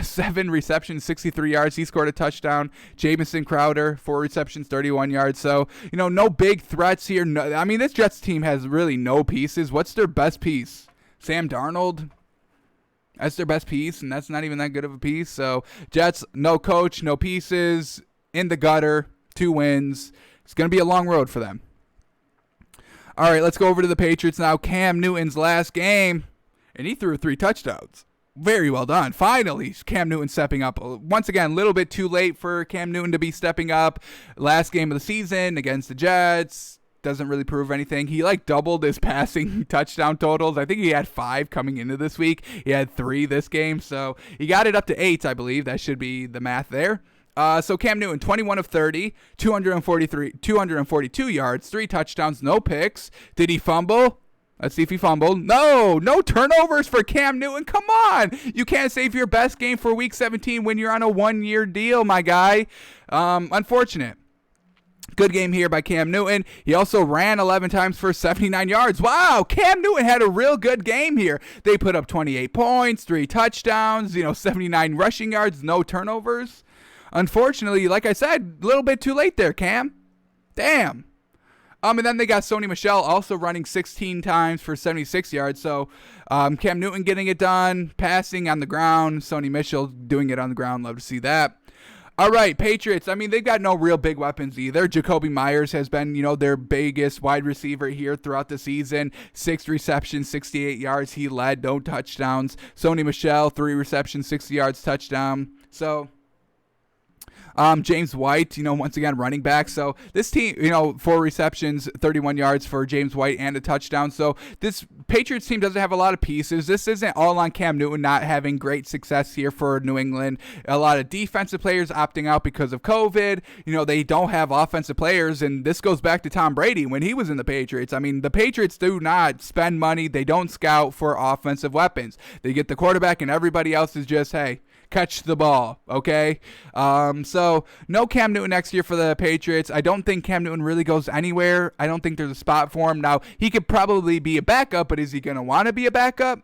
7 receptions, 63 yards. He scored a touchdown. Jamison Crowder, 4 receptions, 31 yards. So, no big threats here. No, this Jets team has really no pieces. What's their best piece? Sam Darnold? That's their best piece, and that's not even that good of a piece. So, Jets, no coach, no pieces, in the gutter, 2 wins. It's going to be a long road for them. All right, let's go over to the Patriots now. Cam Newton's last game, and he threw 3 touchdowns. Very well done. Finally, Cam Newton stepping up. Once again, a little bit too late for Cam Newton to be stepping up. Last game of the season against the Jets. Doesn't really prove anything. He doubled his passing touchdown totals. I think he had 5 coming into this week. He had 3 this game. So he got it up to 8, I believe. That should be the math there. So Cam Newton, 21 of 30, 242 yards, 3 touchdowns, no picks. Did he fumble? Let's see if he fumbled. No turnovers for Cam Newton. Come on. You can't save your best game for Week 17 when you're on a 1-year deal, my guy. Unfortunate. Good game here by Cam Newton. He also ran 11 times for 79 yards. Wow, Cam Newton had a real good game here. They put up 28 points, 3 touchdowns, 79 rushing yards, no turnovers. Unfortunately, like I said, a little bit too late there, Cam. Damn. And then they got Sony Michel also running 16 times for 76 yards. So Cam Newton getting it done, passing on the ground. Sony Michel doing it on the ground. Love to see that. All right, Patriots. They've got no real big weapons either. Jacoby Myers has been, their biggest wide receiver here throughout the season. 6 receptions, 68 yards. He led, no touchdowns. Sony Michel, 3 receptions, 60 yards, touchdown. So James White, once again, running back. So this team, 4 receptions, 31 yards for James White and a touchdown. So this Patriots team doesn't have a lot of pieces. This isn't all on Cam Newton not having great success here for New England. A lot of defensive players opting out because of COVID. They don't have offensive players, and this goes back to Tom Brady when he was in the Patriots. The Patriots do not spend money. They don't scout for offensive weapons. They get the quarterback, and everybody else is just, hey, catch the ball, okay? So no Cam Newton next year for the Patriots. I don't think Cam Newton really goes anywhere. I don't think there's a spot for him. Now, he could probably be a backup, but is he going to want to be a backup?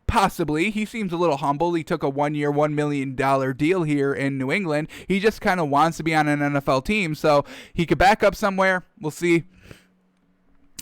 Possibly. He seems a little humble. He took a 1-year, $1 million deal here in New England. He just kind of wants to be on an NFL team, so he could back up somewhere. We'll see.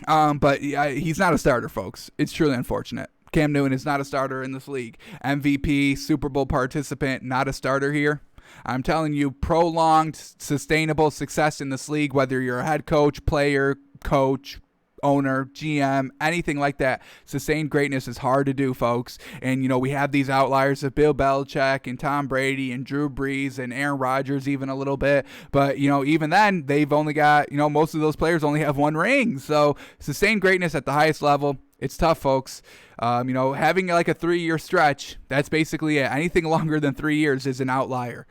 But he's not a starter, folks. It's truly unfortunate. Cam Newton is not a starter in this league. MVP, Super Bowl participant, not a starter here. I'm telling you, prolonged, sustainable success in this league, whether you're a head coach, player, coach, owner, GM, anything like that. Sustained greatness is hard to do, folks. And, we have these outliers of Bill Belichick and Tom Brady and Drew Brees and Aaron Rodgers even a little bit. But, even then, they've only got, most of those players only have 1 ring. So sustained greatness at the highest level, it's tough, folks. Having like a 3-year stretch, that's basically it. Anything longer than 3 years is an outlier.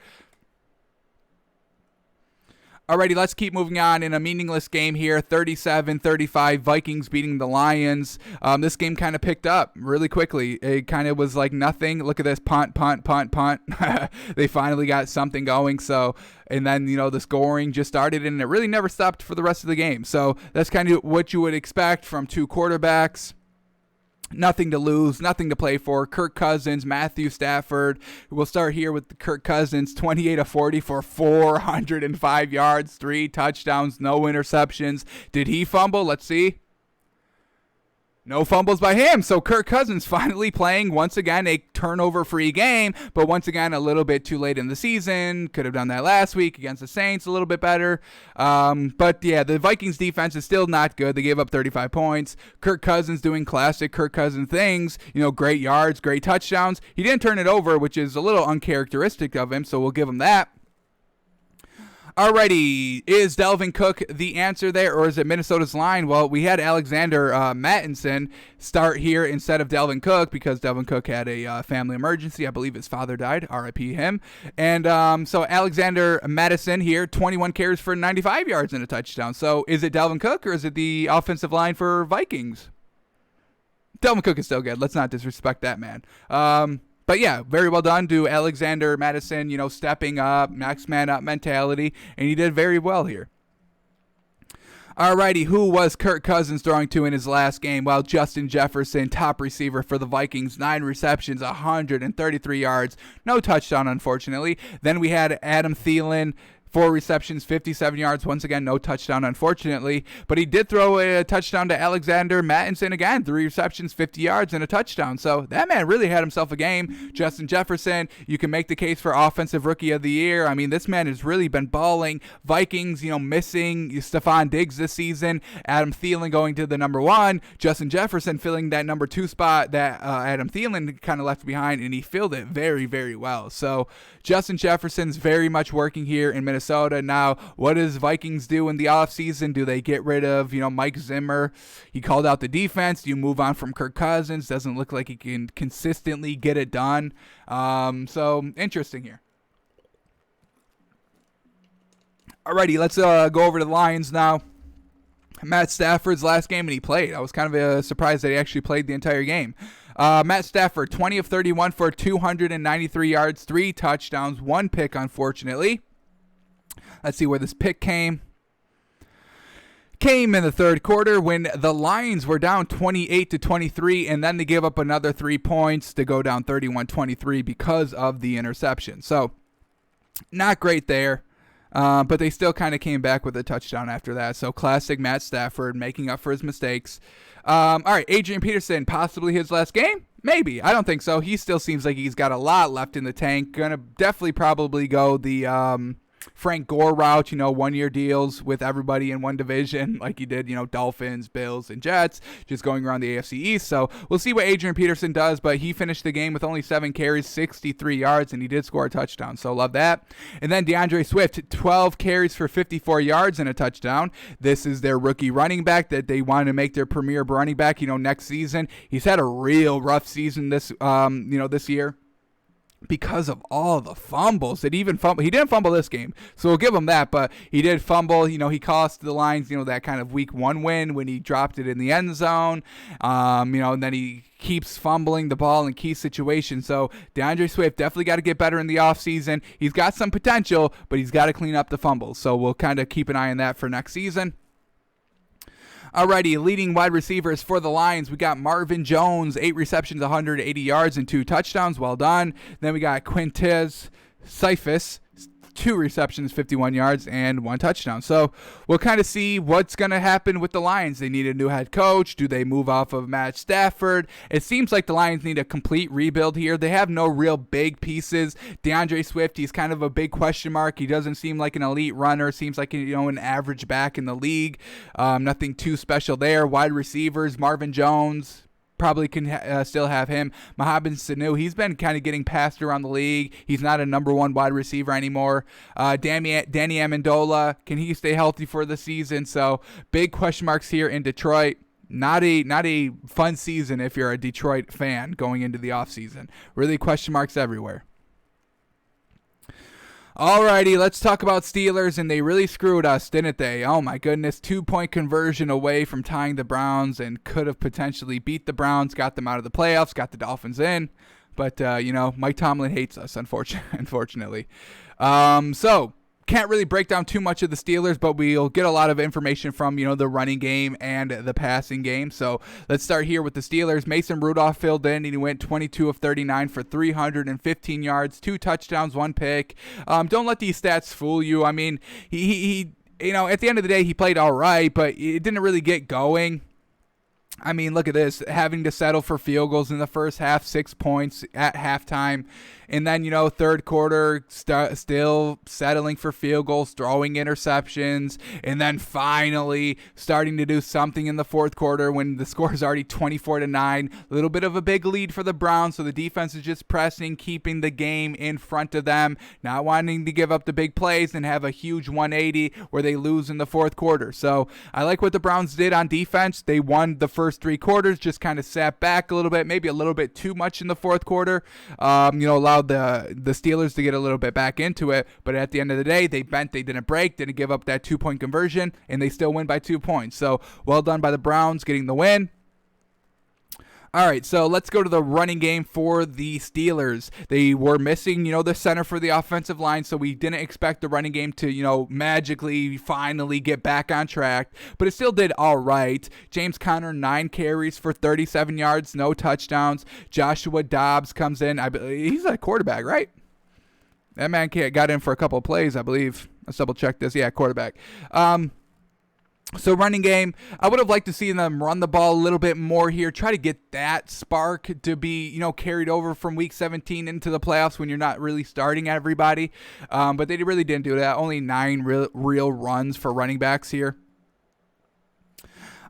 Alrighty, let's keep moving on in a meaningless game here. 37-35, Vikings beating the Lions. This game kind of picked up really quickly. It kind of was like nothing. Look at this, punt. They finally got something going. So, and then, the scoring just started, and it really never stopped for the rest of the game. So that's kind of what you would expect from two quarterbacks. Nothing to lose, nothing to play for. Kirk Cousins, Matthew Stafford. We'll start here with Kirk Cousins, 28 of 40 for 405 yards, 3 touchdowns, no interceptions. Did he fumble? Let's see. No fumbles by him. So Kirk Cousins finally playing once again a turnover-free game, but once again a little bit too late in the season. Could have done that last week against the Saints a little bit better. But yeah, the Vikings defense is still not good. They gave up 35 points. Kirk Cousins doing classic Kirk Cousins things. Great yards, great touchdowns. He didn't turn it over, which is a little uncharacteristic of him, so we'll give him that. Alrighty, is Dalvin Cook the answer there, or is it Minnesota's line? Well, we had Alexander Mattison start here instead of Dalvin Cook because Dalvin Cook had a family emergency. I believe his father died. R.I.P. him. And so Alexander Mattison here, 21 carries for 95 yards and a touchdown. So is it Dalvin Cook, or is it the offensive line for Vikings? Dalvin Cook is still good. Let's not disrespect that man. But yeah, very well done to Alexander Mattison, stepping up, next man up mentality, and he did very well here. Alrighty, who was Kirk Cousins throwing to in his last game? Well, Justin Jefferson, top receiver for the Vikings, 9 receptions, 133 yards, no touchdown, unfortunately. Then we had Adam Thielen, 4 receptions, 57 yards. Once again, no touchdown, unfortunately. But he did throw a touchdown to Alexander Mattison again. 3 receptions, 50 yards, and a touchdown. So that man really had himself a game. Justin Jefferson, you can make the case for Offensive Rookie of the Year. I mean, this man has really been balling. Vikings, missing Stephon Diggs this season. Adam Thielen going to the number 1. Justin Jefferson filling that number 2 spot that Adam Thielen kind of left behind, and he filled it very, very well. So Justin Jefferson's very much working here in Minnesota. Now, what does Vikings do in the offseason? Do they get rid of, Mike Zimmer? He called out the defense. Do you move on from Kirk Cousins? Doesn't look like he can consistently get it done. So, interesting here. Alrighty, let's go over to the Lions now. Matt Stafford's last game, and he played. I was kind of surprised that he actually played the entire game. Matt Stafford, 20 of 31 for 293 yards, 3 touchdowns, 1 pick, unfortunately. Let's see where this pick came. Came in the third quarter when the Lions were down 28-23, and then they gave up another 3 points to go down 31-23 because of the interception. So, not great there. But they still kind of came back with a touchdown after that. So, classic Matt Stafford making up for his mistakes. All right, Adrian Peterson, possibly his last game? Maybe. I don't think so. He still seems like he's got a lot left in the tank. Gonna definitely probably go the Frank Gore route, 1-year deals with everybody in one division like he did, Dolphins, Bills, and Jets, just going around the AFC East. So we'll see what Adrian Peterson does, but he finished the game with only 7 carries, 63 yards, and he did score a touchdown. So love that. And then DeAndre Swift, 12 carries for 54 yards and a touchdown. This is their rookie running back that they want to make their premier running back, next season. He's had a real rough season this year, because of all the fumbles. He didn't fumble this game, so we'll give him that, but he did fumble. He cost the Lions, that kind of week 1 win when he dropped it in the end zone. And then he keeps fumbling the ball in key situations. So DeAndre Swift definitely got to get better in the offseason. He's got some potential, but he's got to clean up the fumbles. So we'll kind of keep an eye on that for next season. Alrighty, leading wide receivers for the Lions, we got Marvin Jones, 8 receptions, 180 yards, and 2 touchdowns. Well done. Then we got Quintez Cephus, 2 receptions, 51 yards, and 1 touchdown. So we'll kind of see what's going to happen with the Lions. They need a new head coach. Do they move off of Matt Stafford? It seems like the Lions need a complete rebuild here. They have no real big pieces. DeAndre Swift, he's kind of a big question mark. He doesn't seem like an elite runner. Seems like an average back in the league. Nothing too special there. Wide receivers, Marvin Jones, probably can still have him. Mohamed Sanu, he's been kind of getting passed around the league. He's not a number 1 wide receiver anymore. Danny Amendola, can he stay healthy for the season? So big question marks here in Detroit. Not a fun season if you're a Detroit fan going into the offseason. Really question marks everywhere. Alrighty, let's talk about Steelers, and they really screwed us, didn't they? Oh my goodness, 2-point conversion away from tying the Browns and could have potentially beat the Browns, got them out of the playoffs, got the Dolphins in. But, Mike Tomlin hates us, unfortunately. So, can't really break down too much of the Steelers, but we'll get a lot of information from, the running game and the passing game. So let's start here with the Steelers. Mason Rudolph filled in, and he went 22 of 39 for 315 yards, 2 touchdowns, 1 pick. Don't let these stats fool you. I mean, he at the end of the day, he played all right, but it didn't really get going. I mean, look at this, having to settle for field goals in the first half, 6 points at halftime. And then, third quarter, still settling for field goals, throwing interceptions, and then finally starting to do something in the fourth quarter when the score is already 24-9. A little bit of a big lead for the Browns, so the defense is just pressing, keeping the game in front of them, not wanting to give up the big plays and have a huge 180 where they lose in the fourth quarter. So I like what the Browns did on defense. They won the first 3 quarters, just kind of sat back a little bit, maybe a little bit too much in the fourth quarter, allowed the Steelers to get a little bit back into it, but at the end of the day, they bent, they didn't break, didn't give up that 2-point conversion, and they still win by 2 points. So well done by the Browns getting the win. All right, so let's go to the running game for the Steelers. They were missing, the center for the offensive line, so we didn't expect the running game to, magically finally get back on track, but it still did all right. James Conner, 9 carries for 37 yards, no touchdowns. Joshua Dobbs comes in. He's a quarterback, right? That man got in for a couple of plays, I believe. Let's double check this. Yeah, quarterback. So running game, I would have liked to see them run the ball a little bit more here, try to get that spark to be, carried over from week 17 into the playoffs when you're not really starting everybody. But they really didn't do that. Only 9 real runs for running backs here.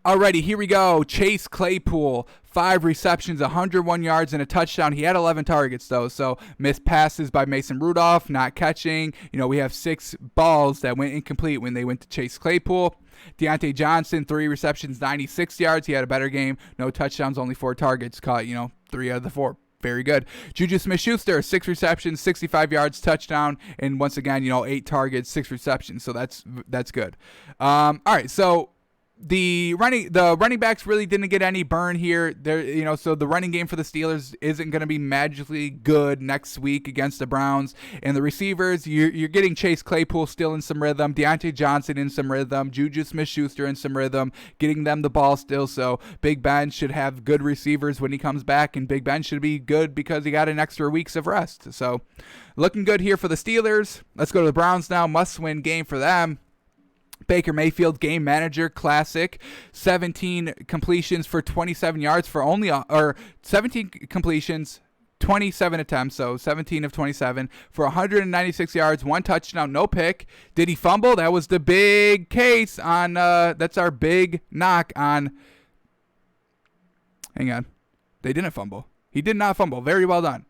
Alrighty, here we go. Chase Claypool, 5 receptions, 101 yards, and a touchdown. He had 11 targets, though, so missed passes by Mason Rudolph, not catching. We have 6 balls that went incomplete when they went to Chase Claypool. Deontay Johnson, 3 receptions, 96 yards. He had a better game. No touchdowns, only 4 targets. Caught, 3 out of the 4. Very good. Juju Smith-Schuster, 6 receptions, 65 yards, touchdown, and once again, 8 targets, 6 receptions. So that's good. All right, so the running backs really didn't get any burn here. So the running game for the Steelers isn't going to be magically good next week against the Browns. And the receivers, you're getting Chase Claypool still in some rhythm, Deontay Johnson in some rhythm, Juju Smith-Schuster in some rhythm, getting them the ball still. So Big Ben should have good receivers when he comes back, and Big Ben should be good because he got an extra weeks of rest. So looking good here for the Steelers. Let's go to the Browns now. Must-win game for them. Baker Mayfield, game manager, classic. 17 completions for 27 yards for 17 completions, 27 attempts, so 17 of 27 for 196 yards, 1 touchdown, no pick. Did he fumble? That was the big case on, that's our big knock on. Hang on. They didn't fumble. He did not fumble. Very well done.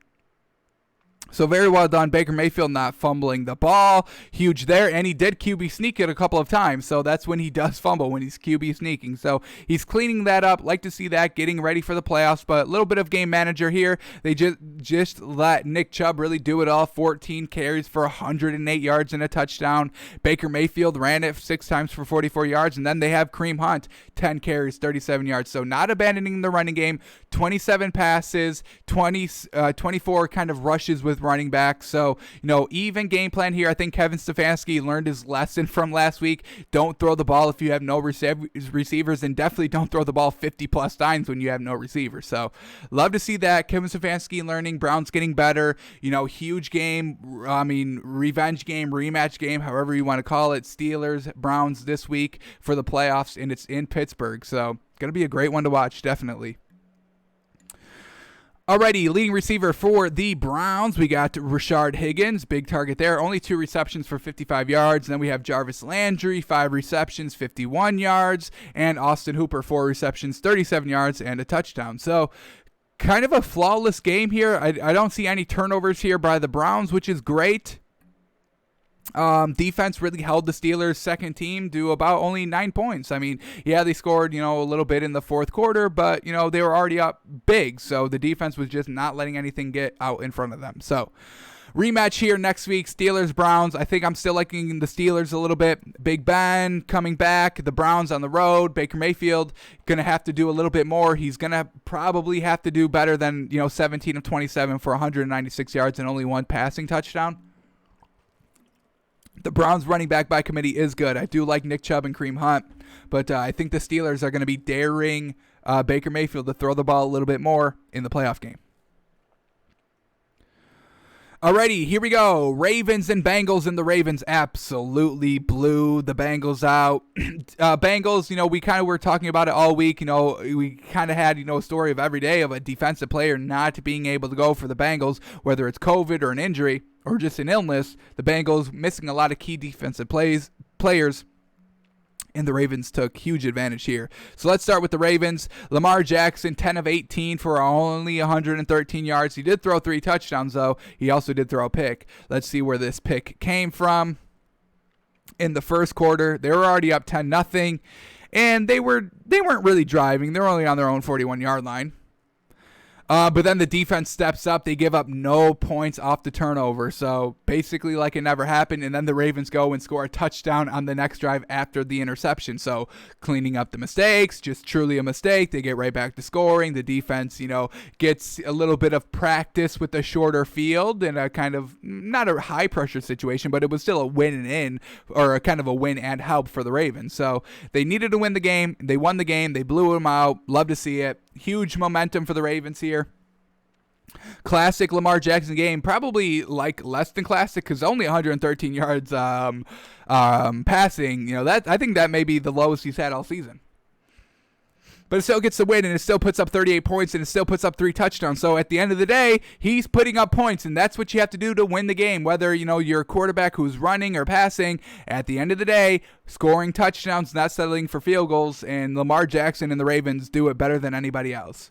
So very well done, Baker Mayfield not fumbling the ball. Huge there, and he did QB sneak it a couple of times, so that's when he does fumble, when he's QB sneaking. So he's cleaning that up. Like to see that, getting ready for the playoffs, but a little bit of game manager here. They just let Nick Chubb really do it all. 14 carries for 108 yards and a touchdown. Baker Mayfield ran it 6 times for 44 yards, and then they have Kareem Hunt, 10 carries, 37 yards. So not abandoning the running game. 27 passes, 24 kind of rushes with running back. So, even game plan here. I think Kevin Stefanski learned his lesson from last week. Don't throw the ball if you have no receivers, and definitely don't throw the ball 50 plus times when you have no receivers. So love to see that. Kevin Stefanski learning, Browns getting better, huge game. Revenge game, rematch game, however you want to call it. Steelers, Browns this week for the playoffs, and it's in Pittsburgh. So going to be a great one to watch, definitely. Alrighty, leading receiver for the Browns, we got Rashard Higgins, big target there, only 2 receptions for 55 yards. And then we have Jarvis Landry, 5 receptions, 51 yards, and Austin Hooper, 4 receptions, 37 yards, and a touchdown. So kind of a flawless game here. I don't see any turnovers here by the Browns, which is great. Defense really held the Steelers' second team to about only 9 points. They scored, a little bit in the fourth quarter, but, they were already up big. So the defense was just not letting anything get out in front of them. So Rematch here next week, Steelers-Browns. I think I'm still liking the Steelers a little bit. Big Ben coming back. The Browns on the road. Baker Mayfield going to have to do a little bit more. He's going to probably have to do better than 17 of 27 for 196 yards and only one passing touchdown. The Browns running back by committee is good. I do like Nick Chubb and Kareem Hunt, but I think the Steelers are going to be daring Baker Mayfield to throw the ball a little bit more in the playoff game. Alrighty, here we go. Ravens and Bengals, and the Ravens absolutely blew the Bengals out. Bengals, we kind of were talking about it all week. We kind of had, a story of every day of a defensive player not being able to go for the Bengals, whether it's COVID or an injury or just an illness. The Bengals missing a lot of key defensive players. And the Ravens took huge advantage here. So let's start with the Ravens. Lamar Jackson, 10 of 18 for only 113 yards. He did throw 3 touchdowns, though. He also did throw a pick. Let's see where this pick came from. In the first quarter, they were already up 10-0, and they weren't really driving. They were only on their own 41-yard line. But then the defense steps up. They give up no points off the turnover. So basically like it never happened. And then the Ravens go and score a touchdown on the next drive after the interception. So cleaning up the mistakes, just truly a mistake. They get right back to scoring. The defense, gets a little bit of practice with a shorter field and a kind of not a high pressure situation, but it was still a win and in, or a kind of a win and help for the Ravens. So they needed to win the game. They won the game. They blew them out. Love to see it. Huge momentum for the Ravens here. Classic Lamar Jackson game, probably like less than classic because only 113 yards passing. I think that may be the lowest he's had all season. But it still gets the win, and it still puts up 38 points, and it still puts up 3 touchdowns. So at the end of the day, he's putting up points, and that's what you have to do to win the game. Whether you're a quarterback who's running or passing, at the end of the day, scoring touchdowns, not settling for field goals, and Lamar Jackson and the Ravens do it better than anybody else.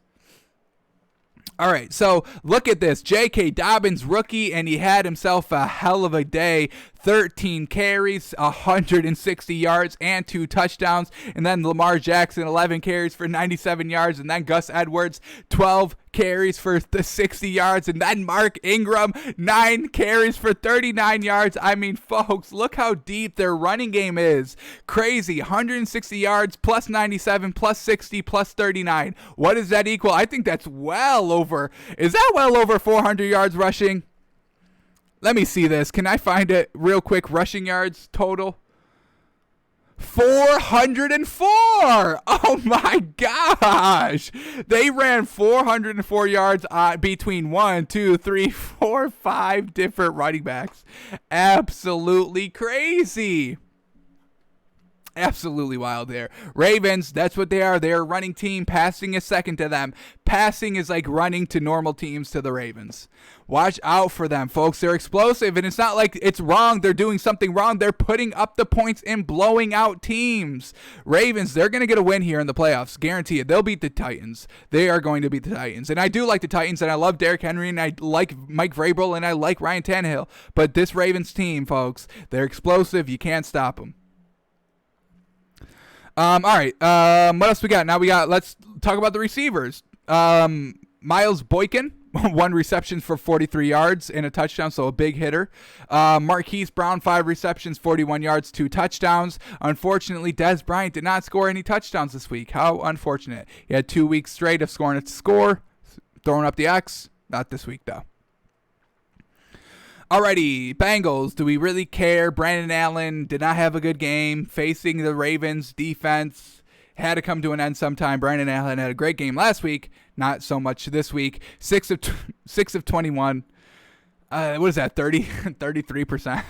All right, so look at this. J.K. Dobbins, rookie, and he had himself a hell of a day. 13 carries, 160 yards, and 2 touchdowns. And then Lamar Jackson, 11 carries for 97 yards. And then Gus Edwards, 12 carries for the 60 yards. And then Mark Ingram, 9 carries for 39 yards. I mean, folks, look how deep their running game is. Crazy. 160 yards, plus 97, plus 60, plus 39. What does that equal? I think that's well over. Is that well over 400 yards rushing? Let me see this. Can I find it real quick? Rushing yards total. 404. Oh my gosh. They ran 404 yards between 5 different running backs. Absolutely crazy. Absolutely wild there. Ravens, that's what they are. They're a running team. Passing is second to them. Passing is like running to normal teams to the Ravens. Watch out for them, folks. They're explosive, and it's not like it's wrong. They're doing something wrong. They're putting up the points and blowing out teams. Ravens, they're going to get a win here in the playoffs. Guarantee it. They'll beat the Titans. They are going to beat the Titans. And I do like the Titans, and I love Derrick Henry, and I like Mike Vrabel, and I like Ryan Tannehill. But this Ravens team, folks, they're explosive. You can't stop them. All right. What else we got? Let's talk about the receivers. Miles Boykin, 1 reception for 43 yards and a touchdown, so a big hitter. Marquise Brown, 5 receptions, 41 yards, 2 touchdowns. Unfortunately, Dez Bryant did not score any touchdowns this week. How unfortunate. He had 2 weeks straight of throwing up the X. Not this week, though. Alrighty, Bengals, do we really care? Brandon Allen did not have a good game facing the Ravens defense. Had to come to an end sometime. Brandon Allen had a great game last week, not so much this week. 6 of 21. What is that, 33%?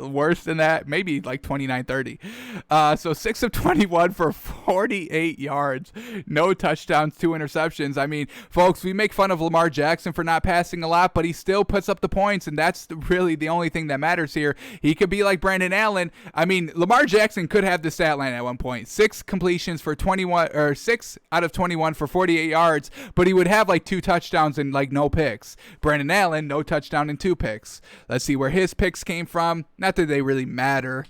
Worse than that, maybe like 29-30. So 6 of 21 for 48 yards, no touchdowns, 2 interceptions. I mean, folks, we make fun of Lamar Jackson for not passing a lot, but he still puts up the points, and that's really the only thing that matters here. He could be like Brandon Allen. I mean, Lamar Jackson could have the stat line at one point. 6 completions for 21, or 6 out of 21 for 48 yards, but he would have like 2 touchdowns and like no picks. Brandon Allen, no touchdown and 2 picks. Let's see where his picks came from. Not that they really matter.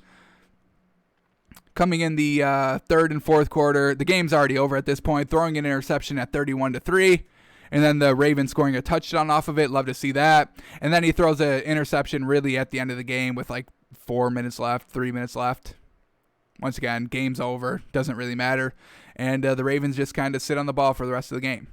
Coming in the third and fourth quarter, the game's already over at this point. Throwing an interception at 31-3. And then the Ravens scoring a touchdown off of it. Love to see that. And then he throws an interception really at the end of the game with like 4 minutes left, 3 minutes left. Once again, game's over. Doesn't really matter. And the Ravens just kind of sit on the ball for the rest of the game.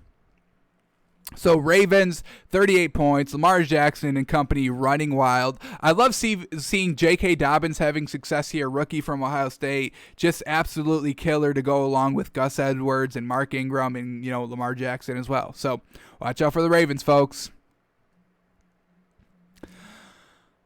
So Ravens, 38 points. Lamar Jackson and company running wild. I love seeing J.K. Dobbins having success here, rookie from Ohio State. Just absolutely killer to go along with Gus Edwards and Mark Ingram and, Lamar Jackson as well. So watch out for the Ravens, folks.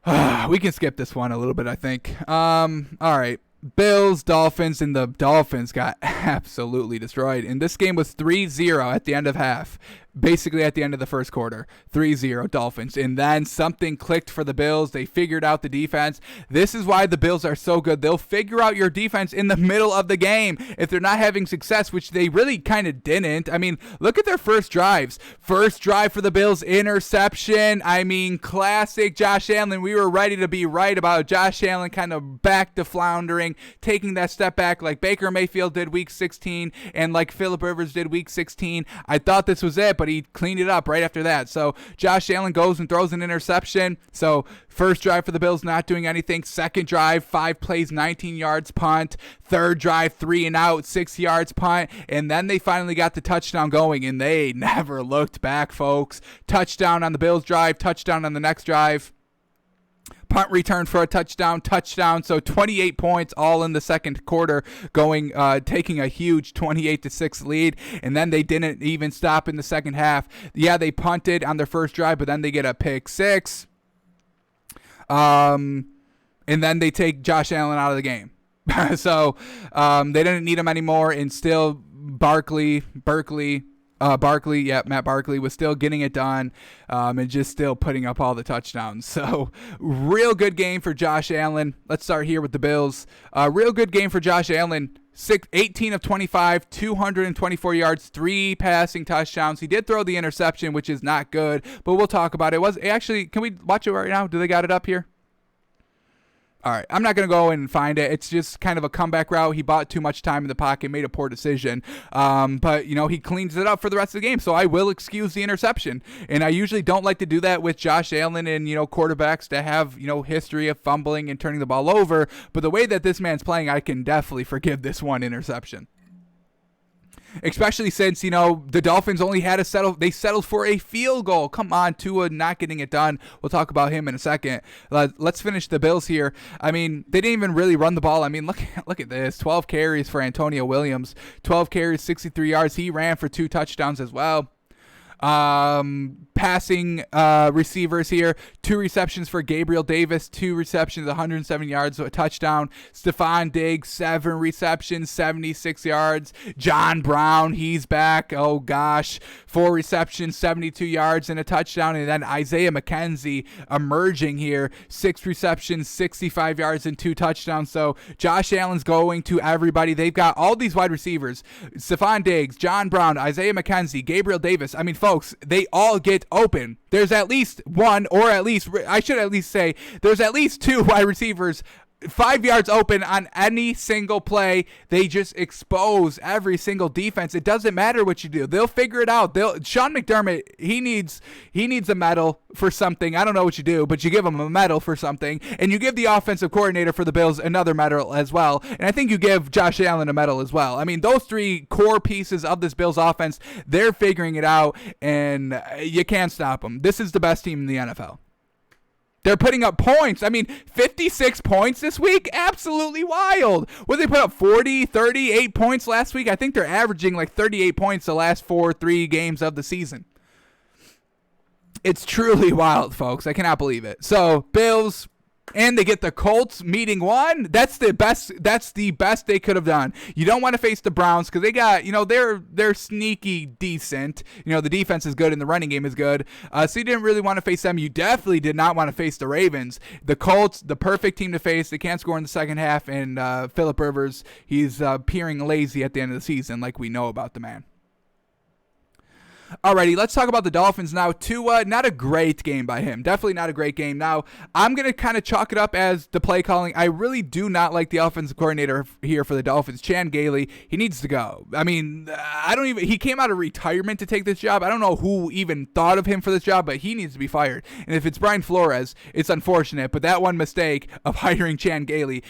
We can skip this one a little bit, I think. All right. Bills, Dolphins, and the Dolphins got absolutely destroyed. And this game was 3-0 at the end of half. Basically at the end of the first quarter. 3-0 Dolphins. And then something clicked for the Bills. They figured out the defense. This is why the Bills are so good. They'll figure out your defense in the middle of the game if they're not having success, which they really kind of didn't. I mean, look at their first drives. First drive for the Bills, interception. I mean, classic Josh Allen. We were ready to be right about Josh Allen kind of back to floundering, taking that step back like Baker Mayfield did week 16 and like Phillip Rivers did week 16. I thought this was it, but he cleaned it up right after that. So Josh Allen goes and throws an interception. So first drive for the Bills, not doing anything. Second drive, 5 plays, 19 yards, punt. Third drive, 3 and out, 6 yards, punt. And then they finally got the touchdown going, and they never looked back, folks. Touchdown on the Bills drive, touchdown on the next drive. Punt return for a touchdown. So 28 points all in the second quarter, taking a huge 28-6 lead. And then they didn't even stop in the second half. Yeah, they punted on their first drive, but then they get a pick 6. And then they take Josh Allen out of the game. So they didn't need him anymore. And still Matt Barkley was still getting it done and just still putting up all the touchdowns. So real good game for Josh Allen. Let's start here with the Bills. Real good game for Josh Allen. 18 of 25, 224 yards, 3 passing touchdowns. He did throw the interception, which is not good, but we'll talk about it. Can we watch it right now? Do they got it up here? All right, I'm not going to go and find it. It's just kind of a comeback route. He bought too much time in the pocket, made a poor decision. But, he cleans it up for the rest of the game, so I will excuse the interception. And I usually don't like to do that with Josh Allen and, quarterbacks that have, history of fumbling and turning the ball over. But the way that this man's playing, I can definitely forgive this one interception. Especially since, the Dolphins only had they settled for a field goal. Come on, Tua not getting it done. We'll talk about him in a second. Let's finish the Bills here. I mean, they didn't even really run the ball. I mean, look at this. 12 carries for Antonio Williams. 12 carries, 63 yards. He ran for 2 touchdowns as well. Passing receivers here, 2 receptions for Gabriel Davis, 2 receptions, 107 yards, so a touchdown. Stephon Diggs, 7 receptions, 76 yards. John Brown, he's back. Oh gosh, 4 receptions, 72 yards and a touchdown. And then Isaiah McKenzie emerging here, 6 receptions, 65 yards and 2 touchdowns. So Josh Allen's going to everybody. They've got all these wide receivers: Stephon Diggs, John Brown, Isaiah McKenzie, Gabriel Davis. I mean, folks, they all get open. There's at least one, or at least, I should at least say, there's at least 2 wide receivers 5 yards open on any single play. They just expose every single defense. It doesn't matter what you do. They'll figure it out. Sean McDermott, he needs a medal for something. I don't know what you do, but you give him a medal for something, and you give the offensive coordinator for the Bills another medal as well. And I think you give Josh Allen a medal as well. I mean, those 3 core pieces of this Bills offense, they're figuring it out, and you can't stop them. This is the best team in the NFL. They're putting up points. I mean, 56 points this week? Absolutely wild. What did they put up, 40, 38 points last week? I think they're averaging like 38 points the last 3 games of the season. It's truly wild, folks. I cannot believe it. So, Bills, and they get the Colts meeting 1. That's the best they could have done. You don't want to face the Browns because they got, they're sneaky decent. The defense is good and the running game is good. So you didn't really want to face them. You definitely did not want to face the Ravens. The Colts, the perfect team to face. They can't score in the second half, and Phillip Rivers, he's appearing lazy at the end of the season, like we know about the man. Alrighty, let's talk about the Dolphins now. Tua, not a great game by him. Definitely not a great game. Now, I'm going to kind of chalk it up as the play calling. I really do not like the offensive coordinator here for the Dolphins, Chan Gailey. He needs to go. I mean, he came out of retirement to take this job. I don't know who even thought of him for this job, but he needs to be fired. And if it's Brian Flores, it's unfortunate, but that one mistake of hiring Chan Gailey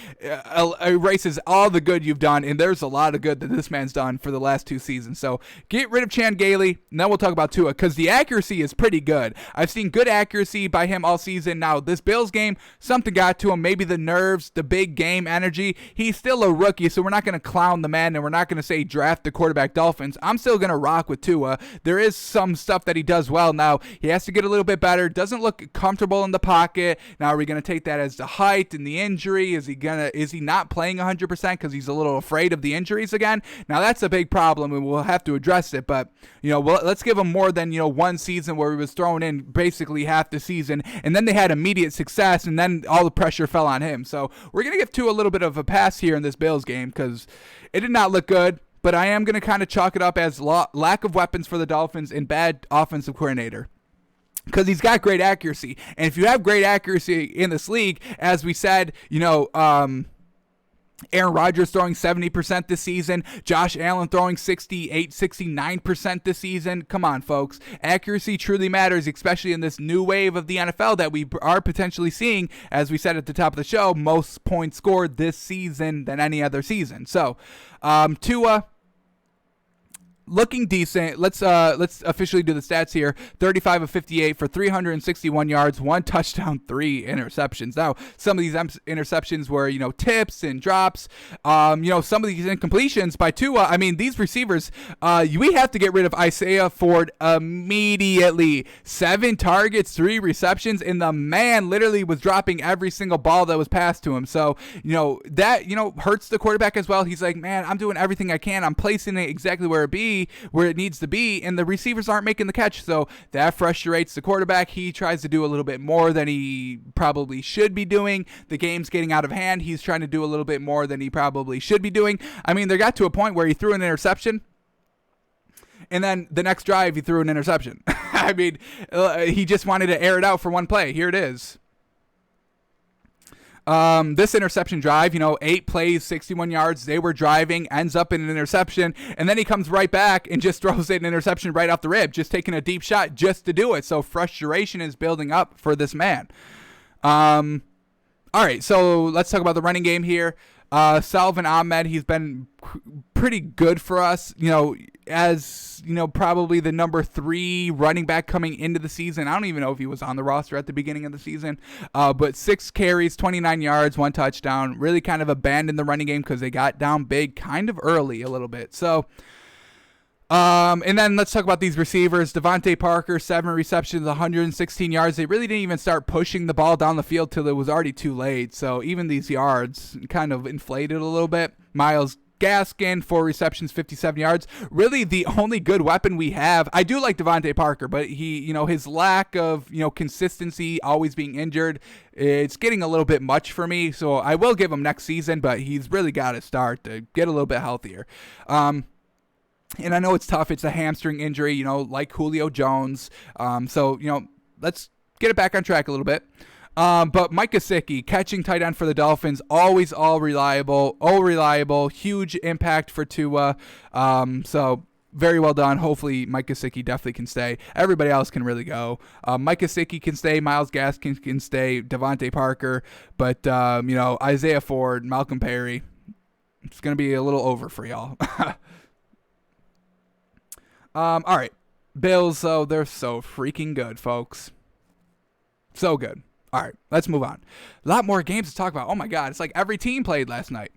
erases all the good you've done, and there's a lot of good that this man's done for the last 2 seasons. So get rid of Chan Gailey, and then we'll talk about Tua, because the accuracy is pretty good. I've seen good accuracy by him all season. Now, this Bills game, something got to him, maybe the nerves, the big game energy. He's still a rookie, so we're not going to clown the man, and we're not going to say draft the quarterback Dolphins. I'm still going to rock with Tua. There is some stuff that he does well. Now, he has to get a little bit better. Doesn't look comfortable in the pocket. Now, are we going to take that as the height and the injury? Is he not playing 100% because he's a little afraid of the injuries again? Now, that's a big problem, and we'll have to address it, but let's give him more than one season where he was thrown in basically half the season, and then they had immediate success, and then all the pressure fell on him. So we're going to give Tua a little bit of a pass here in this Bills game because it did not look good, but I am going to kind of chalk it up as lack of weapons for the Dolphins and bad offensive coordinator. Because he's got great accuracy. And if you have great accuracy in this league, as we said, Aaron Rodgers throwing 70% this season. Josh Allen throwing 68, 69% this season. Come on, folks. Accuracy truly matters, especially in this new wave of the NFL that we are potentially seeing, as we said at the top of the show, most points scored this season than any other season. So, Tua, looking decent. Let's officially do the stats here. 35 of 58 for 361 yards, 1 touchdown, 3 interceptions. Now, some of these interceptions were, tips and drops. Some of these incompletions by Tua. I mean, these receivers, we have to get rid of Isaiah Ford immediately. 7 targets, 3 receptions, and the man literally was dropping every single ball that was passed to him. So, that, hurts the quarterback as well. He's like, man, I'm doing everything I can. I'm placing it exactly where it needs to be, and the receivers aren't making the catch, so that frustrates the quarterback. He tries to do a little bit more than he probably should be doing. The game's getting out of hand. He's trying to do a little bit more than he probably should be doing. I mean, they got to a point where he threw an interception, and then the next drive he threw an interception. I mean, he just wanted to air it out for one play. Here it is. This interception drive, 8 plays, 61 yards, they were driving, ends up in an interception, and then he comes right back and just throws an interception right off the rib, just taking a deep shot just to do it. So frustration is building up for this man. All right, so let's talk about the running game here. Salvin Ahmed, he's been pretty good for us, as probably the number 3 running back coming into the season. I don't even know if he was on the roster at the beginning of the season, but 6 carries, 29 yards, 1 touchdown. Really kind of abandoned the running game because they got down big kind of early a little bit. So and then let's talk about these receivers. Devontae Parker, 7 receptions, 116 yards. They really didn't even start pushing the ball down the field till it was already too late. So even these yards kind of inflated a little bit. Myles Gaskin, 4 receptions, 57 yards. Really the only good weapon we have. I do like Devontae Parker, but he, his lack of, consistency, always being injured, it's getting a little bit much for me. So I will give him next season, but he's really got to start to get a little bit healthier. And I know it's tough. It's a hamstring injury, like Julio Jones. So, let's get it back on track a little bit. But Mike Gesicki, catching tight end for the Dolphins, always all reliable, huge impact for Tua. So very well done. Hopefully Mike Gesicki definitely can stay. Everybody else can really go. Mike Gesicki can stay. Myles Gaskin can stay. Devontae Parker. But, Isaiah Ford, Malcolm Perry, it's going to be a little over for y'all. All right. Bills, they're so freaking good, folks. So good. All right, let's move on. A lot more games to talk about. Oh, my God. It's like every team played last night.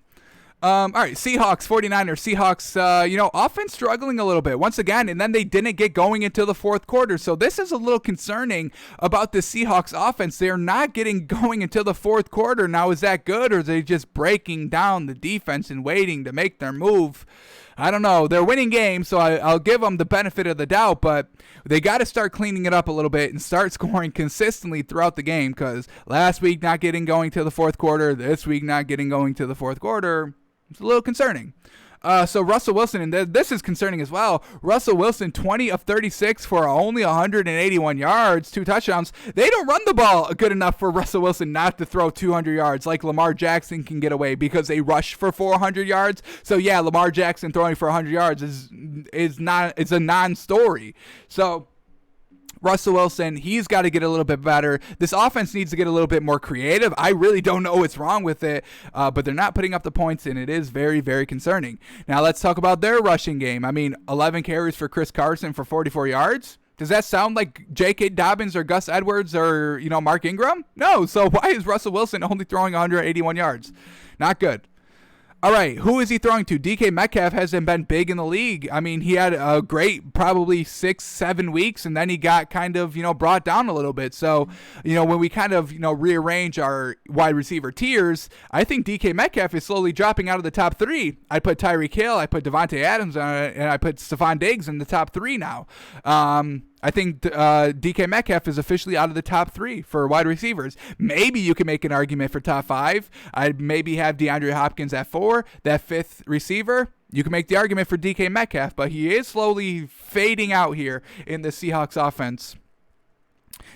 All right, Seahawks, 49ers. Seahawks, offense struggling a little bit once again, and then they didn't get going until the fourth quarter. So this is a little concerning about the Seahawks offense. They're not getting going until the fourth quarter. Now, is that good, or are they just breaking down the defense and waiting to make their move? I don't know. They're winning games, so I'll give them the benefit of the doubt, but they got to start cleaning it up a little bit and start scoring consistently throughout the game, because last week not getting going to the fourth quarter, this week not getting going to the fourth quarter, it's a little concerning. So Russell Wilson, and this is concerning as well. Russell Wilson, 20 of 36 for only 181 yards, 2 touchdowns. They don't run the ball good enough for Russell Wilson not to throw 200 yards like Lamar Jackson can get away because they rush for 400 yards. So yeah, Lamar Jackson throwing for 100 yards is a non-story. So Russell Wilson, he's got to get a little bit better. This offense needs to get a little bit more creative. I really don't know what's wrong with it, but they're not putting up the points, and it is very, very concerning. Now let's talk about their rushing game. I mean, 11 carries for Chris Carson for 44 yards. Does that sound like J.K. Dobbins or Gus Edwards or, Mark Ingram? No. So why is Russell Wilson only throwing 181 yards? Not good. All right, who is he throwing to? DK Metcalf hasn't been big in the league. I mean, he had a great probably 6-7 weeks, and then he got kind of, brought down a little bit. So, when we kind of, rearrange our wide receiver tiers, I think DK Metcalf is slowly dropping out of the top 3. I put Tyreek Hill, I put Devontae Adams, and I put Stephon Diggs in the top 3 now. I think DK Metcalf is officially out of the top 3 for wide receivers. Maybe you can make an argument for top 5. I'd maybe have DeAndre Hopkins at 4, that 5th receiver. You can make the argument for DK Metcalf, but he is slowly fading out here in the Seahawks offense.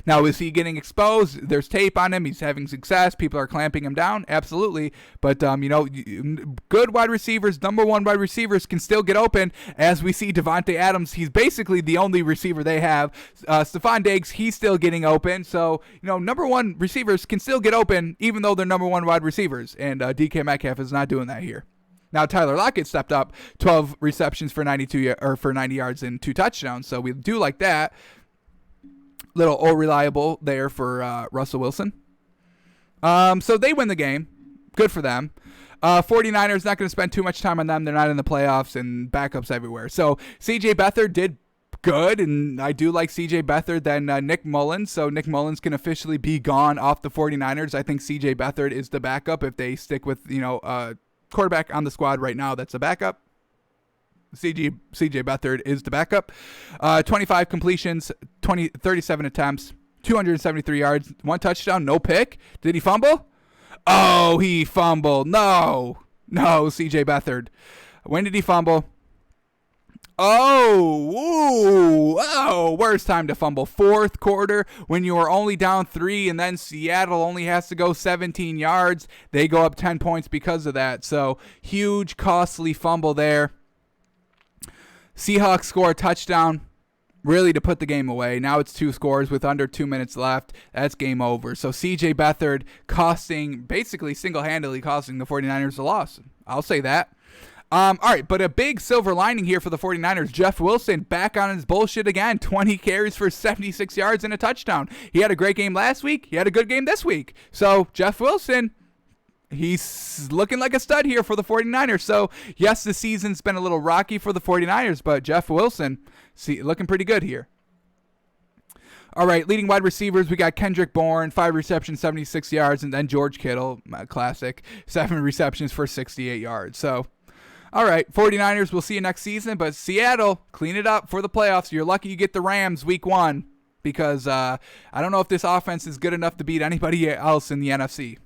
Now, is he getting exposed? There's tape on him. He's having success. People are clamping him down. Absolutely. But, good wide receivers, number 1 wide receivers can still get open. As we see Devontae Adams, he's basically the only receiver they have. Stephon Diggs, he's still getting open. So, number 1 receivers can still get open even though they're number 1 wide receivers. And DK Metcalf is not doing that here. Now, Tyler Lockett stepped up, 12 receptions for 90 yards and 2 touchdowns. So we do like that. Little reliable there for Russell Wilson. So they win the game. Good for them. 49ers, not going to spend too much time on them. They're not in the playoffs and backups everywhere. So C.J. Beathard did good, and I do like C.J. Beathard than Nick Mullins. So Nick Mullins can officially be gone off the 49ers. I think C.J. Beathard is the backup if they stick with, quarterback on the squad right now that's a backup. CJ Beathard is the backup. 25 completions, 37 attempts, 273 yards, 1 touchdown, no pick. Did he fumble? Oh, he fumbled. No, CJ Beathard. When did he fumble? Worst time to fumble. 4th quarter when you are only down 3, and then Seattle only has to go 17 yards. They go up 10 points because of that. So huge, costly fumble there. Seahawks score a touchdown, really to put the game away. Now it's 2 scores with under 2 minutes left. That's game over. So C.J. Beathard basically single-handedly costing the 49ers a loss. I'll say that. All right, but a big silver lining here for the 49ers. Jeff Wilson back on his bullshit again. 20 carries for 76 yards and a touchdown. He had a great game last week. He had a good game this week. So Jeff Wilson, he's looking like a stud here for the 49ers. So, yes, the season's been a little rocky for the 49ers, but Jeff Wilson, looking pretty good here. All right, leading wide receivers, we got Kendrick Bourne, 5 receptions, 76 yards, and then George Kittle, classic, 7 receptions for 68 yards. So, all right, 49ers, we'll see you next season, but Seattle, clean it up for the playoffs. You're lucky you get the Rams week 1 because I don't know if this offense is good enough to beat anybody else in the NFC.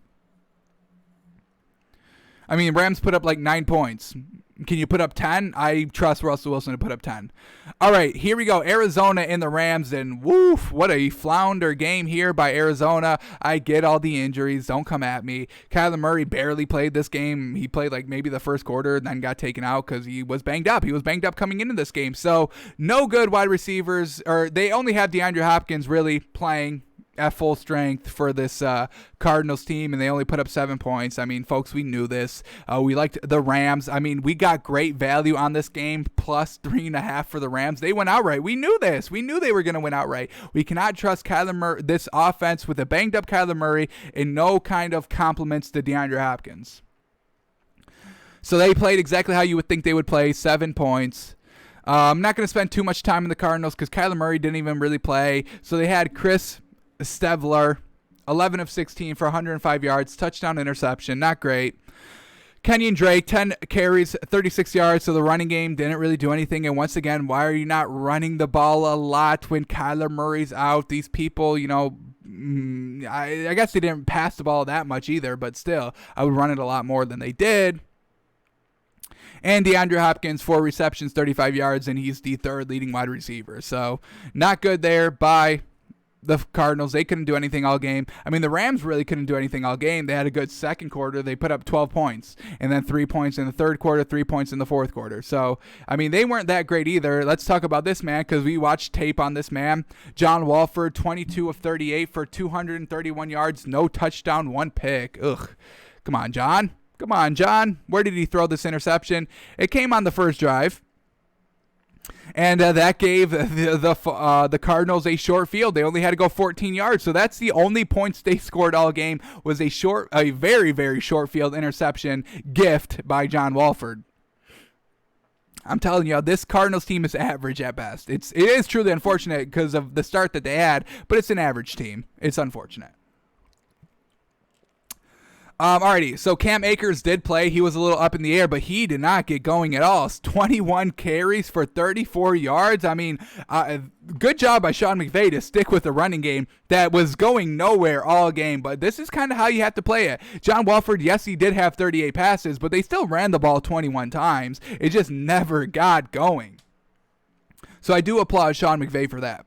I mean, Rams put up like 9 points. Can you put up 10? I trust Russell Wilson to put up 10. All right, here we go. Arizona in the Rams, and woof, what a flounder game here by Arizona. I get all the injuries. Don't come at me. Kyler Murray barely played this game. He played like maybe the first quarter and then got taken out because he was banged up. He was banged up coming into this game. So no good wide receivers, or they only have DeAndre Hopkins really playing at full strength for this Cardinals team, and they only put up 7 points. I mean, folks, we knew this. We liked the Rams. I mean, we got great value on this game, plus 3.5 for the Rams. They went outright. We knew this. We knew they were going to win outright. We cannot trust Kyler Murray, this offense with a banged-up Kyler Murray and no kind of compliments to DeAndre Hopkins. So they played exactly how you would think they would play, 7 points. I'm not going to spend too much time in the Cardinals because Kyler Murray didn't even really play. So they had Chris Stevler, 11 of 16 for 105 yards, touchdown, interception, not great. Kenyon Drake, 10 carries, 36 yards, so the running game didn't really do anything. And once again, why are you not running the ball a lot when Kyler Murray's out? These people, I guess they didn't pass the ball that much either, but still, I would run it a lot more than they did. And DeAndre Hopkins, 4 receptions, 35 yards, and he's the 3rd leading wide receiver. So not good there by the Cardinals. They couldn't do anything all game. I mean, the Rams really couldn't do anything all game. They had a good second quarter. They put up 12 points, and then 3 points in the third quarter, 3 points in the fourth quarter. So, I mean, they weren't that great either. Let's talk about this man, because we watched tape on this man. John Wolford, 22 of 38 for 231 yards, no touchdown, 1 pick. Ugh. Come on, John. Come on, John. Where did he throw this interception? It came on the first drive. And that gave the Cardinals a short field. They only had to go 14 yards. So that's the only points they scored all game, was a very, very short field interception gift by John Wolford. I'm telling you, this Cardinals team is average at best. It is truly unfortunate because of the start that they had, but it's an average team. It's unfortunate. Alrighty, so Cam Akers did play. He was a little up in the air, but he did not get going at all. 21 carries for 34 yards. I mean, good job by Sean McVay to stick with the running game that was going nowhere all game, but this is kind of how you have to play it. John Wolford, yes, he did have 38 passes, but they still ran the ball 21 times. It just never got going. So I do applaud Sean McVay for that.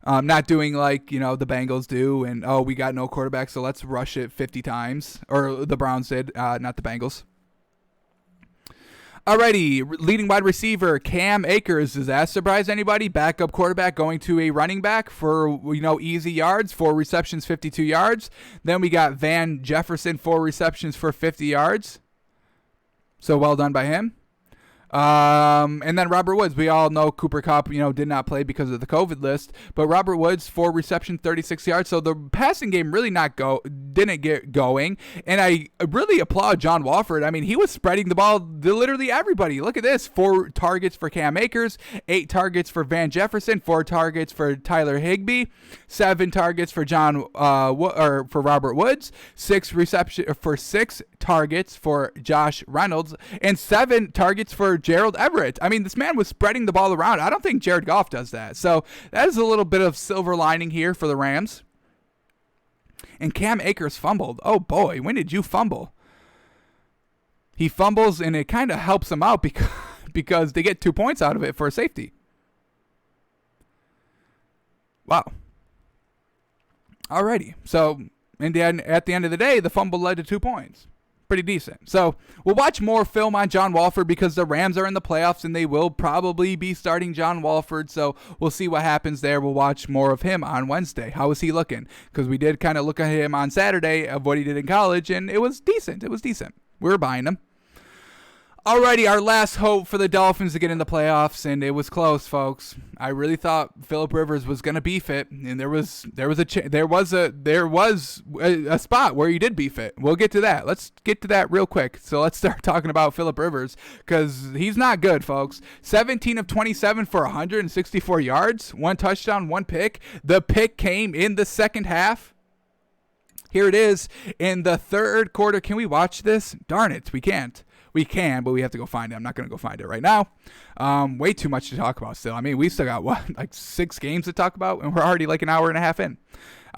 Not doing like, the Bengals do, and, we got no quarterback, so let's rush it 50 times. Or the Browns did, not the Bengals. Alrighty, leading wide receiver, Cam Akers. Does that surprise anybody? Backup quarterback going to a running back for, easy yards, 4 receptions, 52 yards. Then we got Van Jefferson, 4 receptions for 50 yards. So well done by him. And then Robert Woods, we all know Cooper Kupp, did not play because of the COVID list, but Robert Woods, 4 receptions, 36 yards. So the passing game really didn't get going. And I really applaud John Wolford. I mean, he was spreading the ball to literally everybody. Look at this: 4 targets for Cam Akers, 8 targets for Van Jefferson, 4 targets for Tyler Higbee, 7 targets for for Robert Woods, 6 targets for Josh Reynolds, and 7 targets for Gerald Everett. I mean, this man was spreading the ball around. I don't think Jared Goff does that. So that is a little bit of silver lining here for the Rams. And Cam Akers fumbled. Oh boy, when did you fumble? He fumbles, and it kind of helps him out because they get 2 points out of it for a safety. Wow. Alrighty. So at the end of the day, the fumble led to 2 points. Pretty decent. So we'll watch more film on John Wolford because the Rams are in the playoffs and they will probably be starting John Wolford. So we'll see what happens there. We'll watch more of him on Wednesday. How is he looking? Because we did kind of look at him on Saturday of what he did in college, and it was decent. We were buying him. Alrighty, our last hope for the Dolphins to get in the playoffs, and it was close, folks. I really thought Phillip Rivers was going to beef it, and there was a spot where he did beef it. We'll get to that. Let's get to that real quick. So let's start talking about Phillip Rivers, because he's not good, folks. 17 of 27 for 164 yards, 1 touchdown, 1 pick. The pick came in the second half. Here it is in the third quarter. Can we watch this? Darn it, we can't. We can, but we have to go find it. I'm not going to go find it right now. Way too much to talk about still. I mean, we still got, 6 games to talk about, and we're already like an hour and a half in.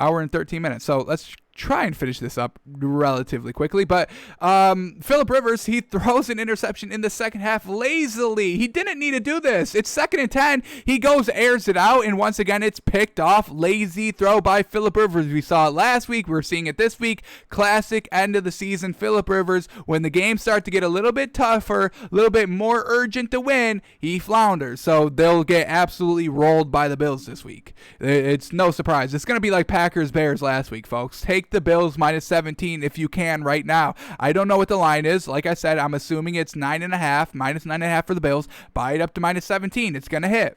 Hour and 13 minutes. So let's try and finish this up relatively quickly. But Phillip Rivers, he throws an interception in the second half lazily. He didn't need to do this. It's 2nd and 10. He airs it out, and once again, it's picked off. Lazy throw by Phillip Rivers. We saw it last week. We're seeing it this week. Classic end of the season Phillip Rivers. When the games start to get a little bit tougher, a little bit more urgent to win, he flounders. So they'll get absolutely rolled by the Bills this week. It's no surprise. It's going to be like Packers-Bears last week, folks. Take the Bills minus 17 if you can right now. I don't know what the line is. Like I said, I'm assuming it's 9.5, minus 9.5 for the Bills. Buy it up to minus 17. It's going to hit.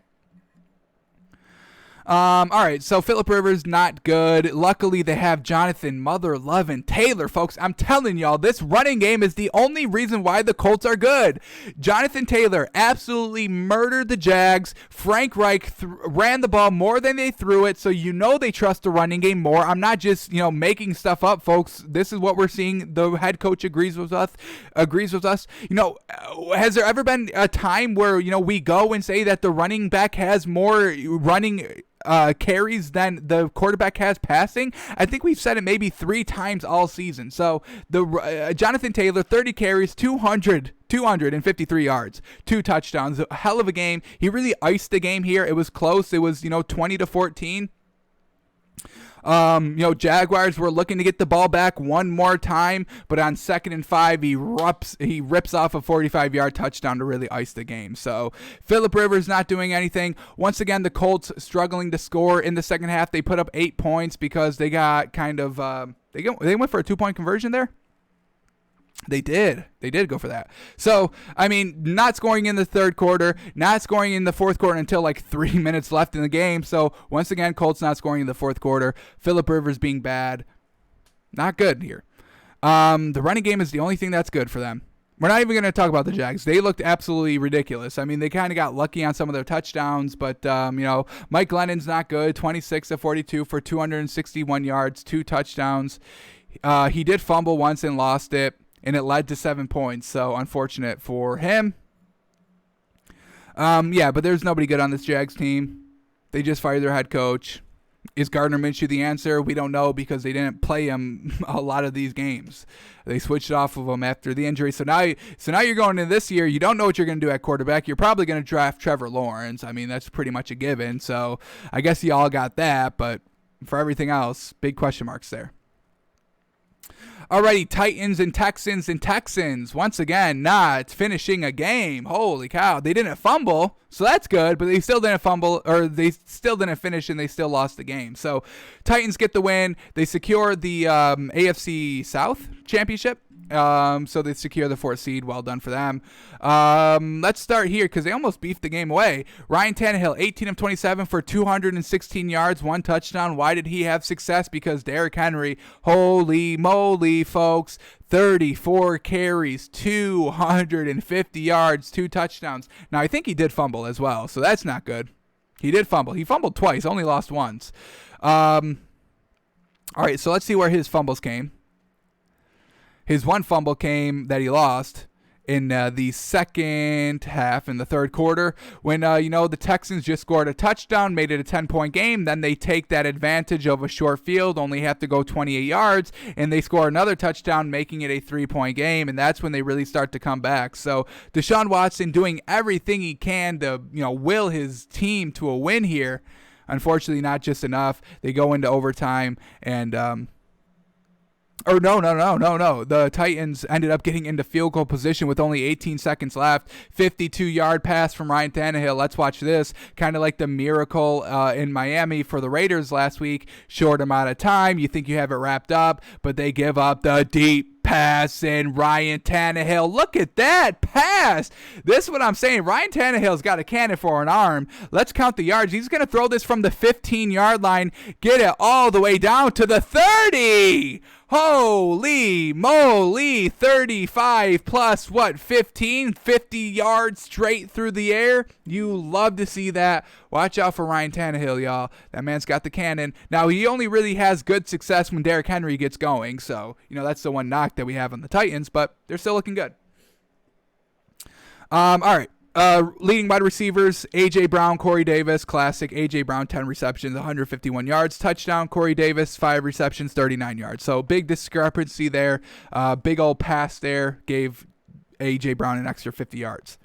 All right, so Phillip Rivers, not good. Luckily, they have Jonathan Mother-loving Taylor, folks. I'm telling y'all, this running game is the only reason why the Colts are good. Jonathan Taylor absolutely murdered the Jags. Frank Reich ran the ball more than they threw it, so they trust the running game more. I'm not just, making stuff up, folks. This is what we're seeing. The head coach agrees with us. Has there ever been a time where, we go and say that the running back has more running carries than the quarterback has passing. I think we've said it maybe 3 times all season. So the Jonathan Taylor, 30 carries, 253 yards, 2 touchdowns. A hell of a game. He really iced the game here. It was close. It was 20-14. Jaguars were looking to get the ball back one more time, but on 2nd and 5, he rips off a 45-yard touchdown to really ice the game. So Phillip Rivers not doing anything. Once again, the Colts struggling to score in the second half. They put up 8 points because they got kind of they went for a 2-point conversion there. They did go for that. So, I mean, not scoring in the third quarter, not scoring in the fourth quarter until like 3 minutes left in the game. So, once again, Colts not scoring in the fourth quarter. Phillip Rivers being bad. Not good here. The running game is the only thing that's good for them. We're not even going to talk about the Jags. They looked absolutely ridiculous. I mean, they kind of got lucky on some of their touchdowns, but, Mike Glennon's not good. 26-42 for 261 yards, 2 touchdowns. He did fumble once and lost it, and it led to 7 points, so unfortunate for him. But there's nobody good on this Jags team. They just fired their head coach. Is Gardner Minshew the answer? We don't know because they didn't play him a lot of these games. They switched off of him after the injury. So now you're going into this year. You don't know what you're going to do at quarterback. You're probably going to draft Trevor Lawrence. I mean, that's pretty much a given. So I guess you all got that, but for everything else, big question marks there. Alrighty, Titans and Texans. Once again, not finishing a game. Holy cow. They didn't fumble, so that's good, but they still didn't fumble, or they still didn't finish, and they still lost the game. So Titans get the win. They secure the AFC South championship. So they secure the 4th seed. Well done for them. Let's start here because they almost beefed the game away. Ryan Tannehill, 18 of 27 for 216 yards, 1 touchdown. Why did he have success? Because Derrick Henry, holy moly, folks, 34 carries, 250 yards, 2 touchdowns. Now, I think he did fumble as well, so that's not good. He did fumble. He fumbled twice, only lost once. All right, so let's see where his fumbles came. His one fumble came that he lost in the second half, in the third quarter, when, the Texans just scored a touchdown, made it a 10-point game. Then they take that advantage of a short field, only have to go 28 yards, and they score another touchdown, making it a 3-point game, and that's when they really start to come back. So Deshaun Watson doing everything he can to, will his team to a win here. Unfortunately, not just enough. They go into overtime, and no. The Titans ended up getting into field goal position with only 18 seconds left. 52-yard pass from Ryan Tannehill. Let's watch this. Kind of like the miracle in Miami for the Raiders last week. Short amount of time. You think you have it wrapped up, but they give up the deep pass, and Ryan Tannehill. Look at that pass. This is what I'm saying. Ryan Tannehill's got a cannon for an arm. Let's count the yards. He's going to throw this from the 15-yard line, get it all the way down to the 30. Holy moly, 35 plus 50 yards straight through the air. You love to see that. Watch out for Ryan Tannehill, y'all. That man's got the cannon. Now, he only really has good success when Derrick Henry gets going, so, that's the one knock that we have on the Titans, but they're still looking good. All right. Leading wide receivers, A.J. Brown, Corey Davis, classic. A.J. Brown, 10 receptions, 151 yards. Touchdown, Corey Davis, 5 receptions, 39 yards. So big discrepancy there. Big old pass there gave A.J. Brown an extra 50 yards.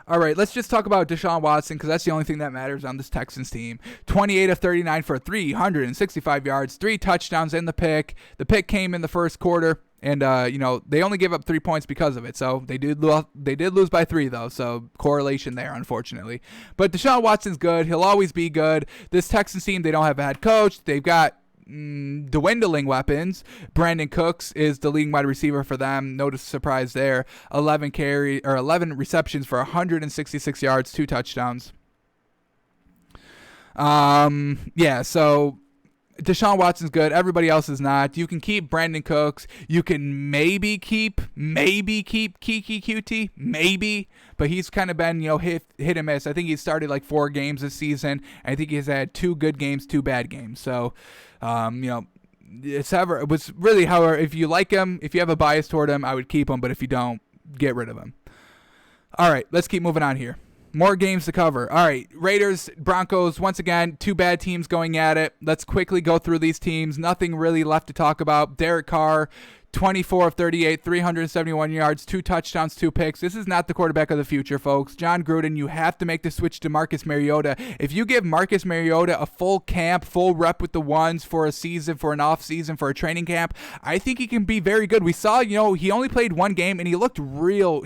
All right, let's just talk about Deshaun Watson because that's the only thing that matters on this Texans team. 28 of 39 for 365 yards, 3 touchdowns in the pick. The pick came in the first quarter. And, they only gave up 3 points because of it. So they did lose by 3, though. So correlation there, unfortunately. But Deshaun Watson's good. He'll always be good. This Texans team, they don't have a head coach. They've got dwindling weapons. Brandon Cooks is the leading wide receiver for them. No surprise there. 11 receptions for 166 yards, 2 touchdowns. So Deshaun Watson's good. Everybody else is not. You can keep Brandon Cooks. You can maybe keep Kiki Cutie. Maybe. But he's kind of been, hit and miss. I think he's started like 4 games this season. I think he's had 2 good games, 2 bad games. So, it was really, however, if you like him, if you have a bias toward him, I would keep him. But if you don't, get rid of him. All right, let's keep moving on here. More games to cover. All right, Raiders, Broncos, once again, two bad teams going at it. Let's quickly go through these teams. Nothing really left to talk about. Derek Carr, 24 of 38, 371 yards, 2 touchdowns, 2 picks. This is not the quarterback of the future, folks. John Gruden, you have to make the switch to Marcus Mariota. If you give Marcus Mariota a full camp, full rep with the ones for a season, for an off season, for a training camp, I think he can be very good. We saw, he only played one game and he looked real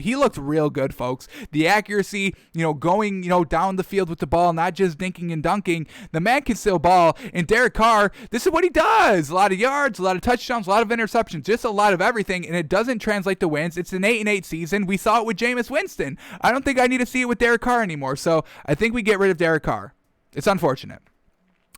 good, folks. The accuracy, going, down the field with the ball, not just dinking and dunking. The man can still ball. And Derek Carr, this is what he does. A lot of yards, a lot of touchdowns, a lot of interceptions, just a lot of everything, and it doesn't translate to wins. It's an 8-8 season. We saw it with Jameis Winston. I don't think I need to see it with Derek Carr anymore, so I think we get rid of Derek Carr. It's unfortunate.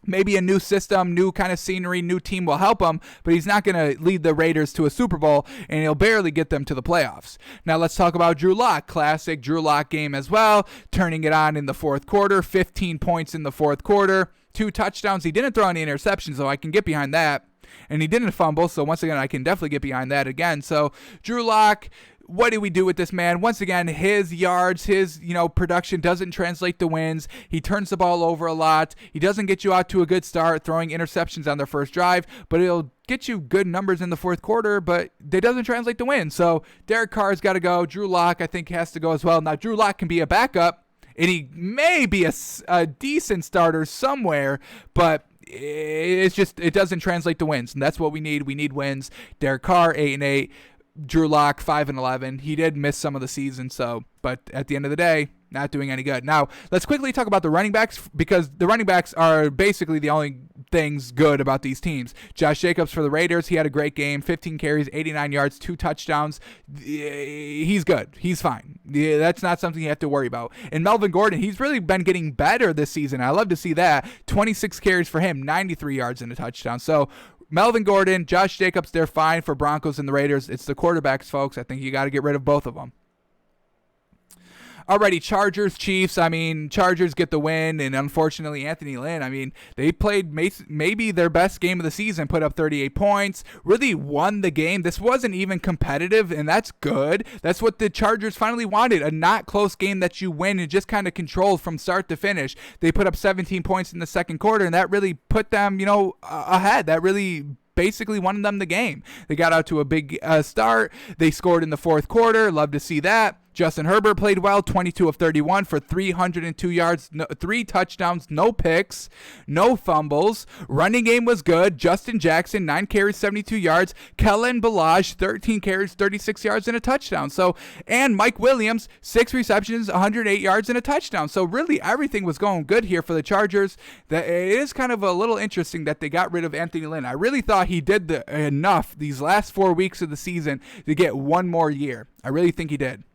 Maybe a new system, new kind of scenery, new team will help him, but he's not going to lead the Raiders to a Super Bowl, and he'll barely get them to the playoffs. Now let's talk about Drew Lock. Classic Drew Lock game as well, turning it on in the fourth quarter, 15 points in the fourth quarter, 2 touchdowns. He didn't throw any interceptions, so I can get behind that. And he didn't fumble, so once again, I can definitely get behind that again. So, Drew Lock, what do we do with this man? Once again, his yards, his, production doesn't translate to wins. He turns the ball over a lot. He doesn't get you out to a good start, throwing interceptions on their first drive, but it'll get you good numbers in the fourth quarter, but it doesn't translate to wins. So, Derek Carr's got to go. Drew Lock, I think, has to go as well. Now, Drew Lock can be a backup, and he may be a decent starter somewhere, but it's just, it doesn't translate to wins, and that's what we need. We need wins. Derek Carr, 8-8. Drew Lock, 5-11. He did miss some of the season, but at the end of the day, not doing any good. Now, let's quickly talk about the running backs, because the running backs are basically the only things good about these teams. Josh Jacobs for the Raiders, he had a great game, 15 carries, 89 yards, 2 touchdowns. He's good. He's fine. That's not something you have to worry about. And Melvin Gordon, he's really been getting better this season. I love to see that. 26 carries for him, 93 yards and a touchdown. So, Melvin Gordon, Josh Jacobs, they're fine for Broncos and the Raiders. It's the quarterbacks, folks. I think you got to get rid of both of them. Alrighty, Chargers, Chiefs. Chargers get the win, and unfortunately, Anthony Lynn, they played maybe their best game of the season, put up 38 points, really won the game. This wasn't even competitive, and that's good. That's what the Chargers finally wanted, a not close game that you win and just kind of control from start to finish. They put up 17 points in the second quarter, and that really put them, ahead. That really basically won them the game. They got out to a big start. They scored in the fourth quarter. Love to see that. Justin Herbert played well, 22 of 31 for 302 yards, 3 touchdowns, no picks, no fumbles. Running game was good. Justin Jackson, 9 carries, 72 yards. Kellen Balazs, 13 carries, 36 yards, and a touchdown. And Mike Williams, 6 receptions, 108 yards, and a touchdown. So really everything was going good here for the Chargers. It is kind of a little interesting that they got rid of Anthony Lynn. I really thought he did enough these last 4 weeks of the season to get one more year. I really think he did.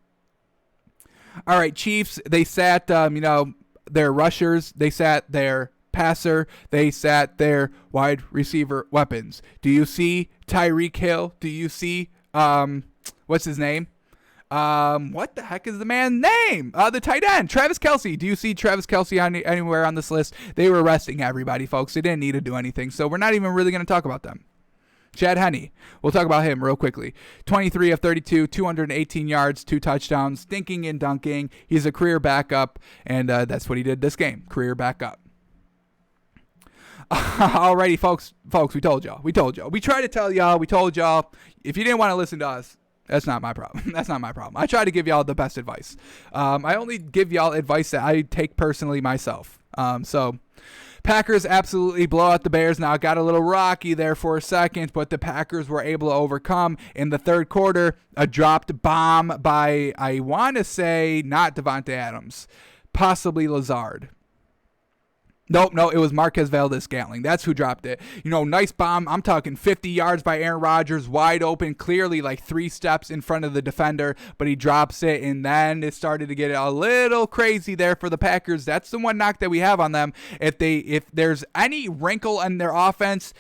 All right, Chiefs, they sat, their rushers, they sat their passer, they sat their wide receiver weapons. Do you see Tyreek Hill? Do you see, what's his name? What the heck is the man's name? The tight end, Travis Kelce. Do you see Travis Kelce anywhere on this list? They were resting everybody, folks. They didn't need to do anything, so we're not even really going to talk about them. Chad Henne, we'll talk about him real quickly. 23 of 32, 218 yards, 2 touchdowns, stinking and dunking. He's a career backup, and that's what he did this game, career backup. Alrighty, folks, we told y'all. We tried to tell y'all. We told y'all. If you didn't want to listen to us, that's not my problem. That's not my problem. I try to give y'all the best advice. I only give y'all advice that I take personally myself. Packers absolutely blow out the Bears. Now, it got a little rocky there for a second, but the Packers were able to overcome in the third quarter. A dropped bomb by, I want to say, not Devontae Adams, possibly Lazard. Nope, it was Marquez Valdes-Scantling. That's who dropped it. Nice bomb. I'm talking 50 yards by Aaron Rodgers, wide open, clearly like 3 steps in front of the defender, but he drops it, and then it started to get a little crazy there for the Packers. That's the one knock that we have on them. If there's any wrinkle in their offense,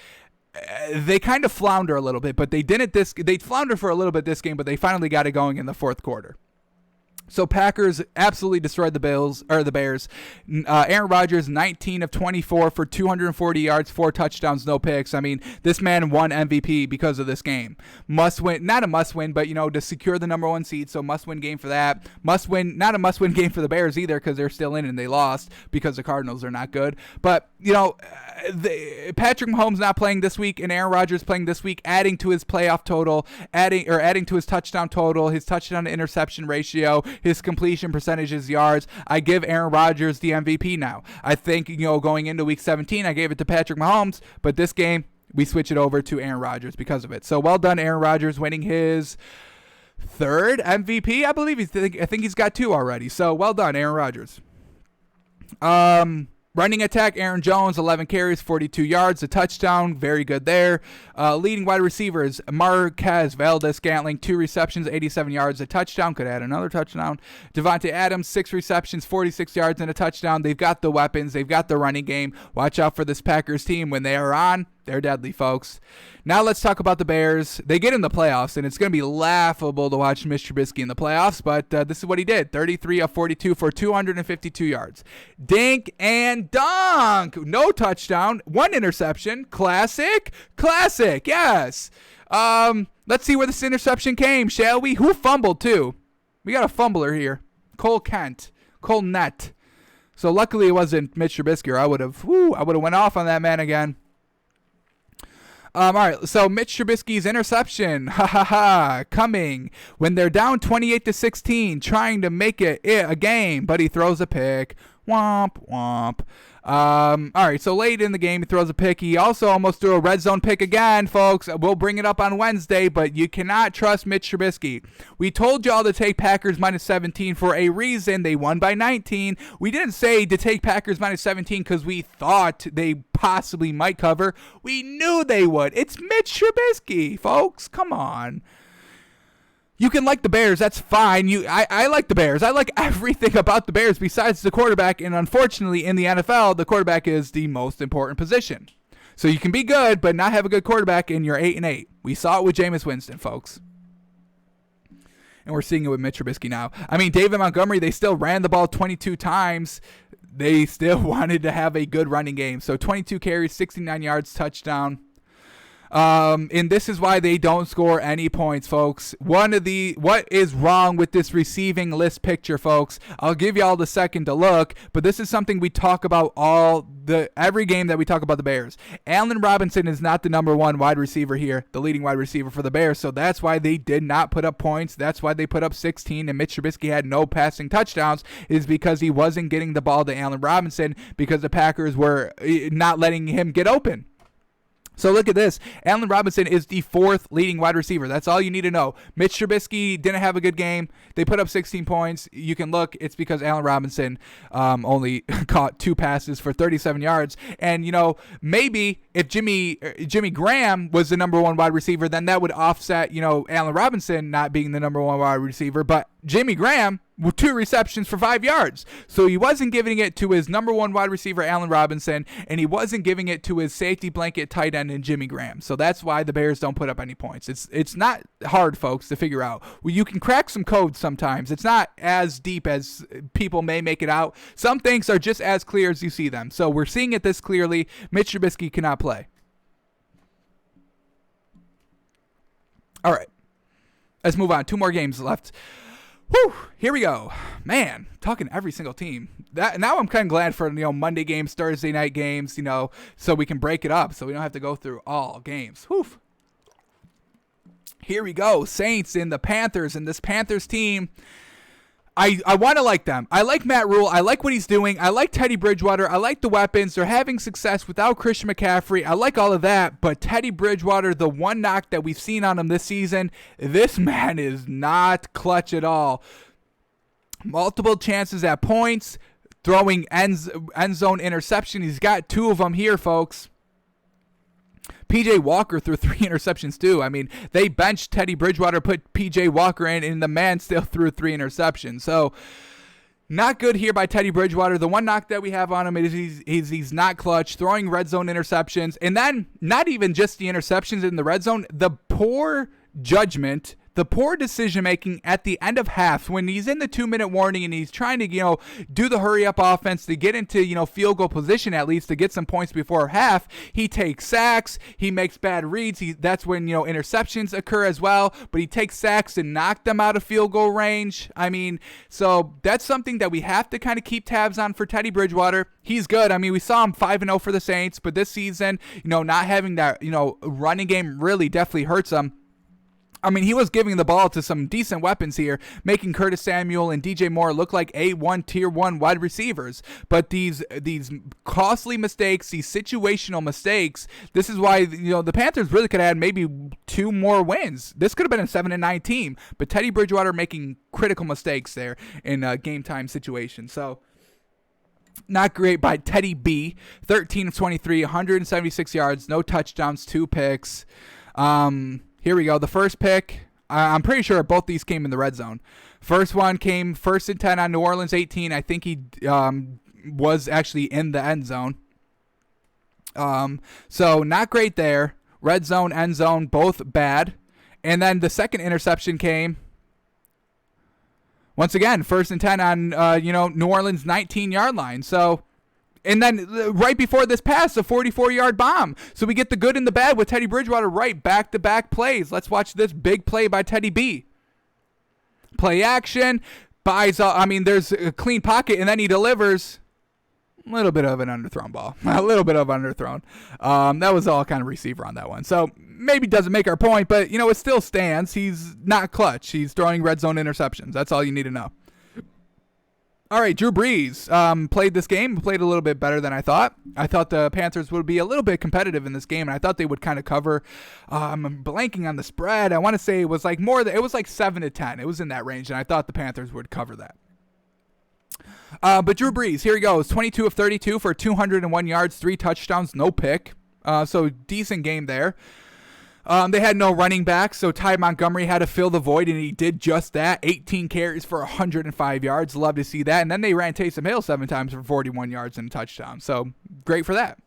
they kind of flounder a little bit, but they didn't. They floundered for a little bit this game, but they finally got it going in the fourth quarter. So Packers absolutely destroyed the Bears. Aaron Rodgers, 19 of 24 for 240 yards, 4 touchdowns, no picks. I mean, this man won MVP because of this game. Must win, not a must win, but to secure the number 1 seed. So must win game for that. Must win, not a must win game for the Bears either because they're still in and they lost because the Cardinals are not good. But Patrick Mahomes not playing this week and Aaron Rodgers playing this week, adding to his playoff total, adding to his touchdown total, his touchdown to interception ratio, his completion percentage, his yards. I give Aaron Rodgers the MVP now. I think, going into week 17, I gave it to Patrick Mahomes, but this game, we switch it over to Aaron Rodgers because of it. So well done, Aaron Rodgers, winning his 3rd MVP, I believe. I think he's got 2 already. So well done, Aaron Rodgers. Running attack, Aaron Jones, 11 carries, 42 yards, a touchdown. Very good there. Leading wide receivers, Marquez Valdes-Scantling, 2 receptions, 87 yards, a touchdown. Could add another touchdown. Devontae Adams, 6 receptions, 46 yards, and a touchdown. They've got the weapons. They've got the running game. Watch out for this Packers team. When they are on, they're deadly, folks. Now let's talk about the Bears. They get in the playoffs, and it's going to be laughable to watch Mitch Trubisky in the playoffs, but this is what he did. 33 of 42 for 252 yards. Dink and dunk. No touchdown. 1 interception. Classic. Yes. Let's see where this interception came, shall we? Who fumbled, too? We got a fumbler here. Cole Net. So luckily it wasn't Mitch Trubisky, or I would have went off on that man again. All right, so Mitch Trubisky's interception, coming when they're down 28-16, trying to make it a game, but he throws a pick. Womp. All right, so late in the game, he throws a pick. He also almost threw a red zone pick again, folks. We'll bring it up on Wednesday, but you cannot trust Mitch Trubisky. We told y'all to take Packers minus 17 for a reason. They won by 19. We didn't say to take Packers minus 17 because we thought they possibly might cover. We knew they would. It's Mitch Trubisky, folks. Come on. You can like the Bears. That's fine. I like the Bears. I like everything about the Bears besides the quarterback. And unfortunately, in the NFL, the quarterback is the most important position. So you can be good, but not have a good quarterback, and you're 8-8. We saw it with Jameis Winston, folks. And we're seeing it with Mitch Trubisky now. I mean, David Montgomery, they still ran the ball 22 times. They still wanted to have a good running game. So 22 carries, 69 yards, touchdown. And this is why they don't score any points, folks. What is wrong with this receiving list picture, folks? I'll give you all the second to look, but this is something we talk about every game that we talk about the Bears. Allen Robinson is not the number 1 wide receiver here, the leading wide receiver for the Bears, so that's why they did not put up points. That's why they put up 16, and Mitch Trubisky had no passing touchdowns, is because he wasn't getting the ball to Allen Robinson because the Packers were not letting him get open. So look at this. Allen Robinson is the 4th leading wide receiver. That's all you need to know. Mitch Trubisky didn't have a good game. They put up 16 points. You can look. It's because Allen Robinson only caught 2 passes for 37 yards. And, maybe if Jimmy Graham was the number 1 wide receiver, then that would offset, Allen Robinson not being the number 1 wide receiver. But Jimmy Graham with 2 receptions for 5 yards. So he wasn't giving it to his number 1 wide receiver, Allen Robinson, and he wasn't giving it to his safety blanket tight end in Jimmy Graham. So that's why the Bears don't put up any points. It's not hard, folks, to figure out. Well, you can crack some codes sometimes. It's not as deep as people may make it out. Some things are just as clear as you see them. So we're seeing it this clearly. Mitch Trubisky cannot play. All right. Let's move on. 2 more games left. Whew, here we go. Man, talking every single team. Now I'm kind of glad for, Monday games, Thursday night games, so we can break it up so we don't have to go through all games. Whew. Here we go. Saints and the Panthers, and this Panthers team, I want to like them. I like Matt Rule. I like what he's doing. I like Teddy Bridgewater. I like the weapons. They're having success without Christian McCaffrey. I like all of that, but Teddy Bridgewater, the one knock that we've seen on him this season, this man is not clutch at all. Multiple chances at points, throwing end zone interception. He's got 2 of them here, folks. P.J. Walker threw 3 interceptions too. I mean, they benched Teddy Bridgewater, put P.J. Walker in, and the man still threw 3 interceptions. So, not good here by Teddy Bridgewater. The one knock that we have on him is he's not clutch, throwing red zone interceptions. And then, not even just the interceptions in the red zone, the poor judgment, the poor decision making at the end of half when he's in the 2-minute warning and he's trying to, do the hurry up offense to get into, field goal position at least to get some points before half. He takes sacks, he makes bad reads. That's when, interceptions occur as well, but he takes sacks and knock them out of field goal range. I mean, so that's something that we have to kind of keep tabs on for Teddy Bridgewater. He's good. I mean, we saw him 5-0 for the Saints, but this season, not having that, running game really definitely hurts him. I mean, he was giving the ball to some decent weapons here, making Curtis Samuel and DJ Moore look like A1 tier 1 wide receivers. But these costly mistakes, these situational mistakes, this is why, the Panthers really could have had maybe 2 more wins. This could have been a 7-9 team, but Teddy Bridgewater making critical mistakes there in game time situations. So, not great by Teddy B. 13 of 23, 176 yards, no touchdowns, 2 picks. Here we go. The first pick, I'm pretty sure both these came in the red zone. First one came 1st and 10 on New Orleans 18. I think he was actually in the end zone. So not great there. Red zone, end zone, both bad. And then the second interception came, once again, 1st and 10 on, New Orleans 19-yard line. So, and then right before this pass, a 44-yard bomb. So we get the good and the bad with Teddy Bridgewater right back-to-back plays. Let's watch this big play by Teddy B. Play action, there's a clean pocket, and then he delivers a little bit of an underthrown ball. A little bit of underthrown. That was all kind of receiver on that one. So maybe doesn't make our point, but, it still stands. He's not clutch. He's throwing red zone interceptions. That's all you need to know. All right, Drew Brees played this game, played a little bit better than I thought. I thought the Panthers would be a little bit competitive in this game, and I thought they would kind of cover. I'm blanking on the spread. I want to say it was like it was like 7-10. It was in that range, and I thought the Panthers would cover that. But Drew Brees, here he goes, 22 of 32 for 201 yards, 3 touchdowns, no pick. So decent game there. They had no running back, so Ty Montgomery had to fill the void, and he did just that. 18 carries for 105 yards. Love to see that. And then they ran Taysom Hill 7 times for 41 yards and a touchdown. So great for that.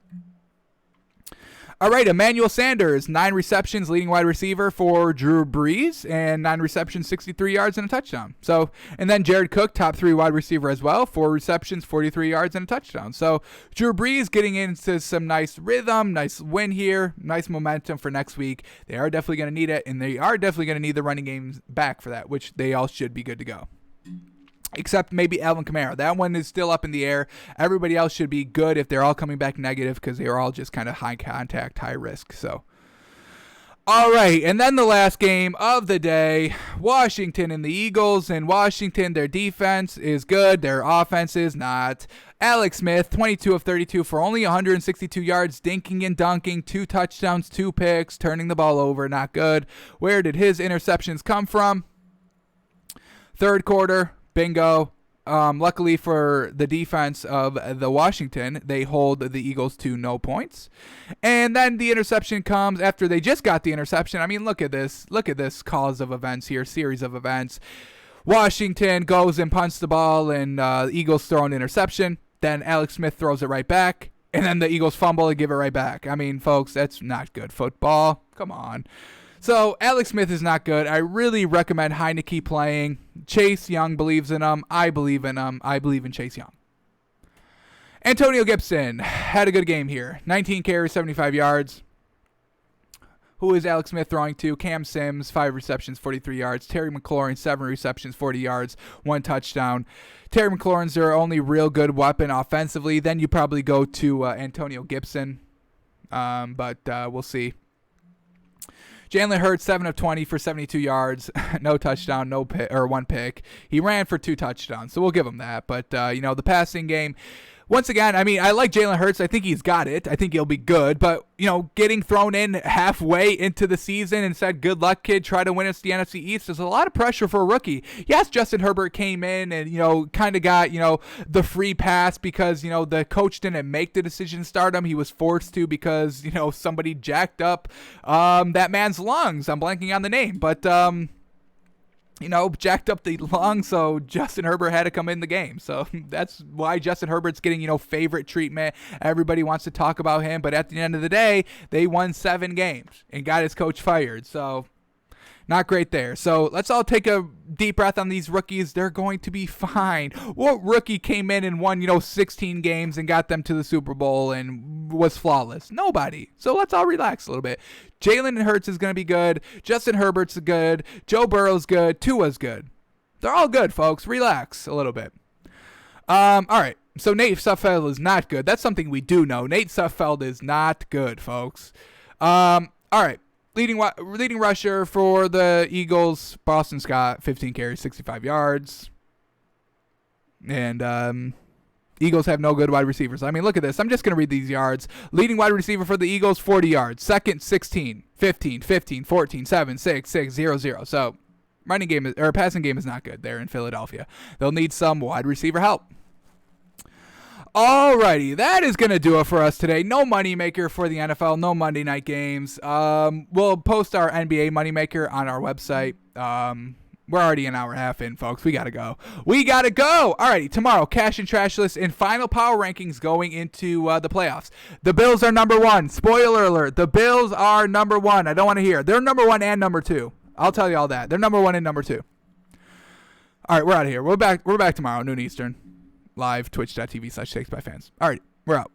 All right, Emmanuel Sanders, 9 receptions, leading wide receiver for Drew Brees, and 9 receptions, 63 yards, and a touchdown. So, and then Jared Cook, top 3 wide receiver as well, 4 receptions, 43 yards, and a touchdown. So, Drew Brees getting into some nice rhythm, nice win here, nice momentum for next week. They are definitely going to need it, and they are definitely going to need the running games back for that, which they all should be good to go. Except maybe Alvin Kamara. That one is still up in the air. Everybody else should be good if they're all coming back negative because they are all just kind of high contact, high risk. So, all right. And then the last game of the day, Washington and the Eagles. In Washington, their defense is good. Their offense is not. Alex Smith, 22 of 32 for only 162 yards, dinking and dunking, 2 touchdowns, 2 picks, turning the ball over. Not good. Where did his interceptions come from? Third quarter. Bingo. Luckily for the defense of the Washington, they hold the Eagles to no points. And then the interception comes after they just got the interception. I mean, look at this. Look at this series of events. Washington goes and punts the ball, and the Eagles throw an interception. Then Alex Smith throws it right back. And then the Eagles fumble and give it right back. I mean, folks, that's not good football. Come on. So, Alex Smith is not good. I really recommend Heineke playing. Chase Young believes in him. I believe in him. I believe in Chase Young. Antonio Gibson had a good game here. 19 carries, 75 yards. Who is Alex Smith throwing to? Cam Sims, 5 receptions, 43 yards. Terry McLaurin, 7 receptions, 40 yards, 1 touchdown. Terry McLaurin's their only real good weapon offensively. Then you probably go to Antonio Gibson. But we'll see. Jalen Hurts, 7 of 20 for 72 yards, no touchdown, 1 pick. He ran for 2 touchdowns, so we'll give him that. But, the passing game, once again, I mean, I like Jalen Hurts. I think he's got it. I think he'll be good. But, getting thrown in halfway into the season and said, good luck, kid, try to win us the NFC East, there's a lot of pressure for a rookie. Yes, Justin Herbert came in and, kind of got, the free pass because, the coach didn't make the decision to start him. He was forced to because, somebody jacked up that man's lungs. I'm blanking on the name. But, jacked up the lungs, so Justin Herbert had to come in the game. So that's why Justin Herbert's getting, favorite treatment. Everybody wants to talk about him, but at the end of the day, they won 7 games and got his coach fired. So, Not great there. So let's all take a deep breath on these rookies. They're going to be fine. What rookie came in and won, 16 games and got them to the Super Bowl and was flawless? Nobody. So let's all relax a little bit. Jalen Hurts is going to be good. Justin Herbert's good. Joe Burrow's good. Tua's good. They're all good, folks. Relax a little bit. All right. So Nate Sudfeld is not good. That's something we do know. Nate Sudfeld is not good, folks. All right. Leading rusher for the Eagles, Boston Scott, 15 carries, 65 yards. And Eagles have no good wide receivers. I mean, look at this. I'm just going to read these yards. Leading wide receiver for the Eagles, 40 yards. Second, 16, 15, 15, 14, 7, 6, 6, 0, 0. So passing game is not good there in Philadelphia. They'll need some wide receiver help. Alrighty, that is going to do it for us today. No moneymaker for the NFL, no Monday night games. We'll post our NBA moneymaker on our website. We're already an hour and a half in, folks. We got to go. Alrighty, tomorrow, cash and trash list and final power rankings going into the playoffs. The Bills are number one. Spoiler alert, the Bills are number one. I don't want to hear. They're number one and number two. I'll tell you all that. They're number one and number two. All right, we're out of here. We're back tomorrow, noon Eastern. Live, twitch.tv/takesbyfans. All right, we're out.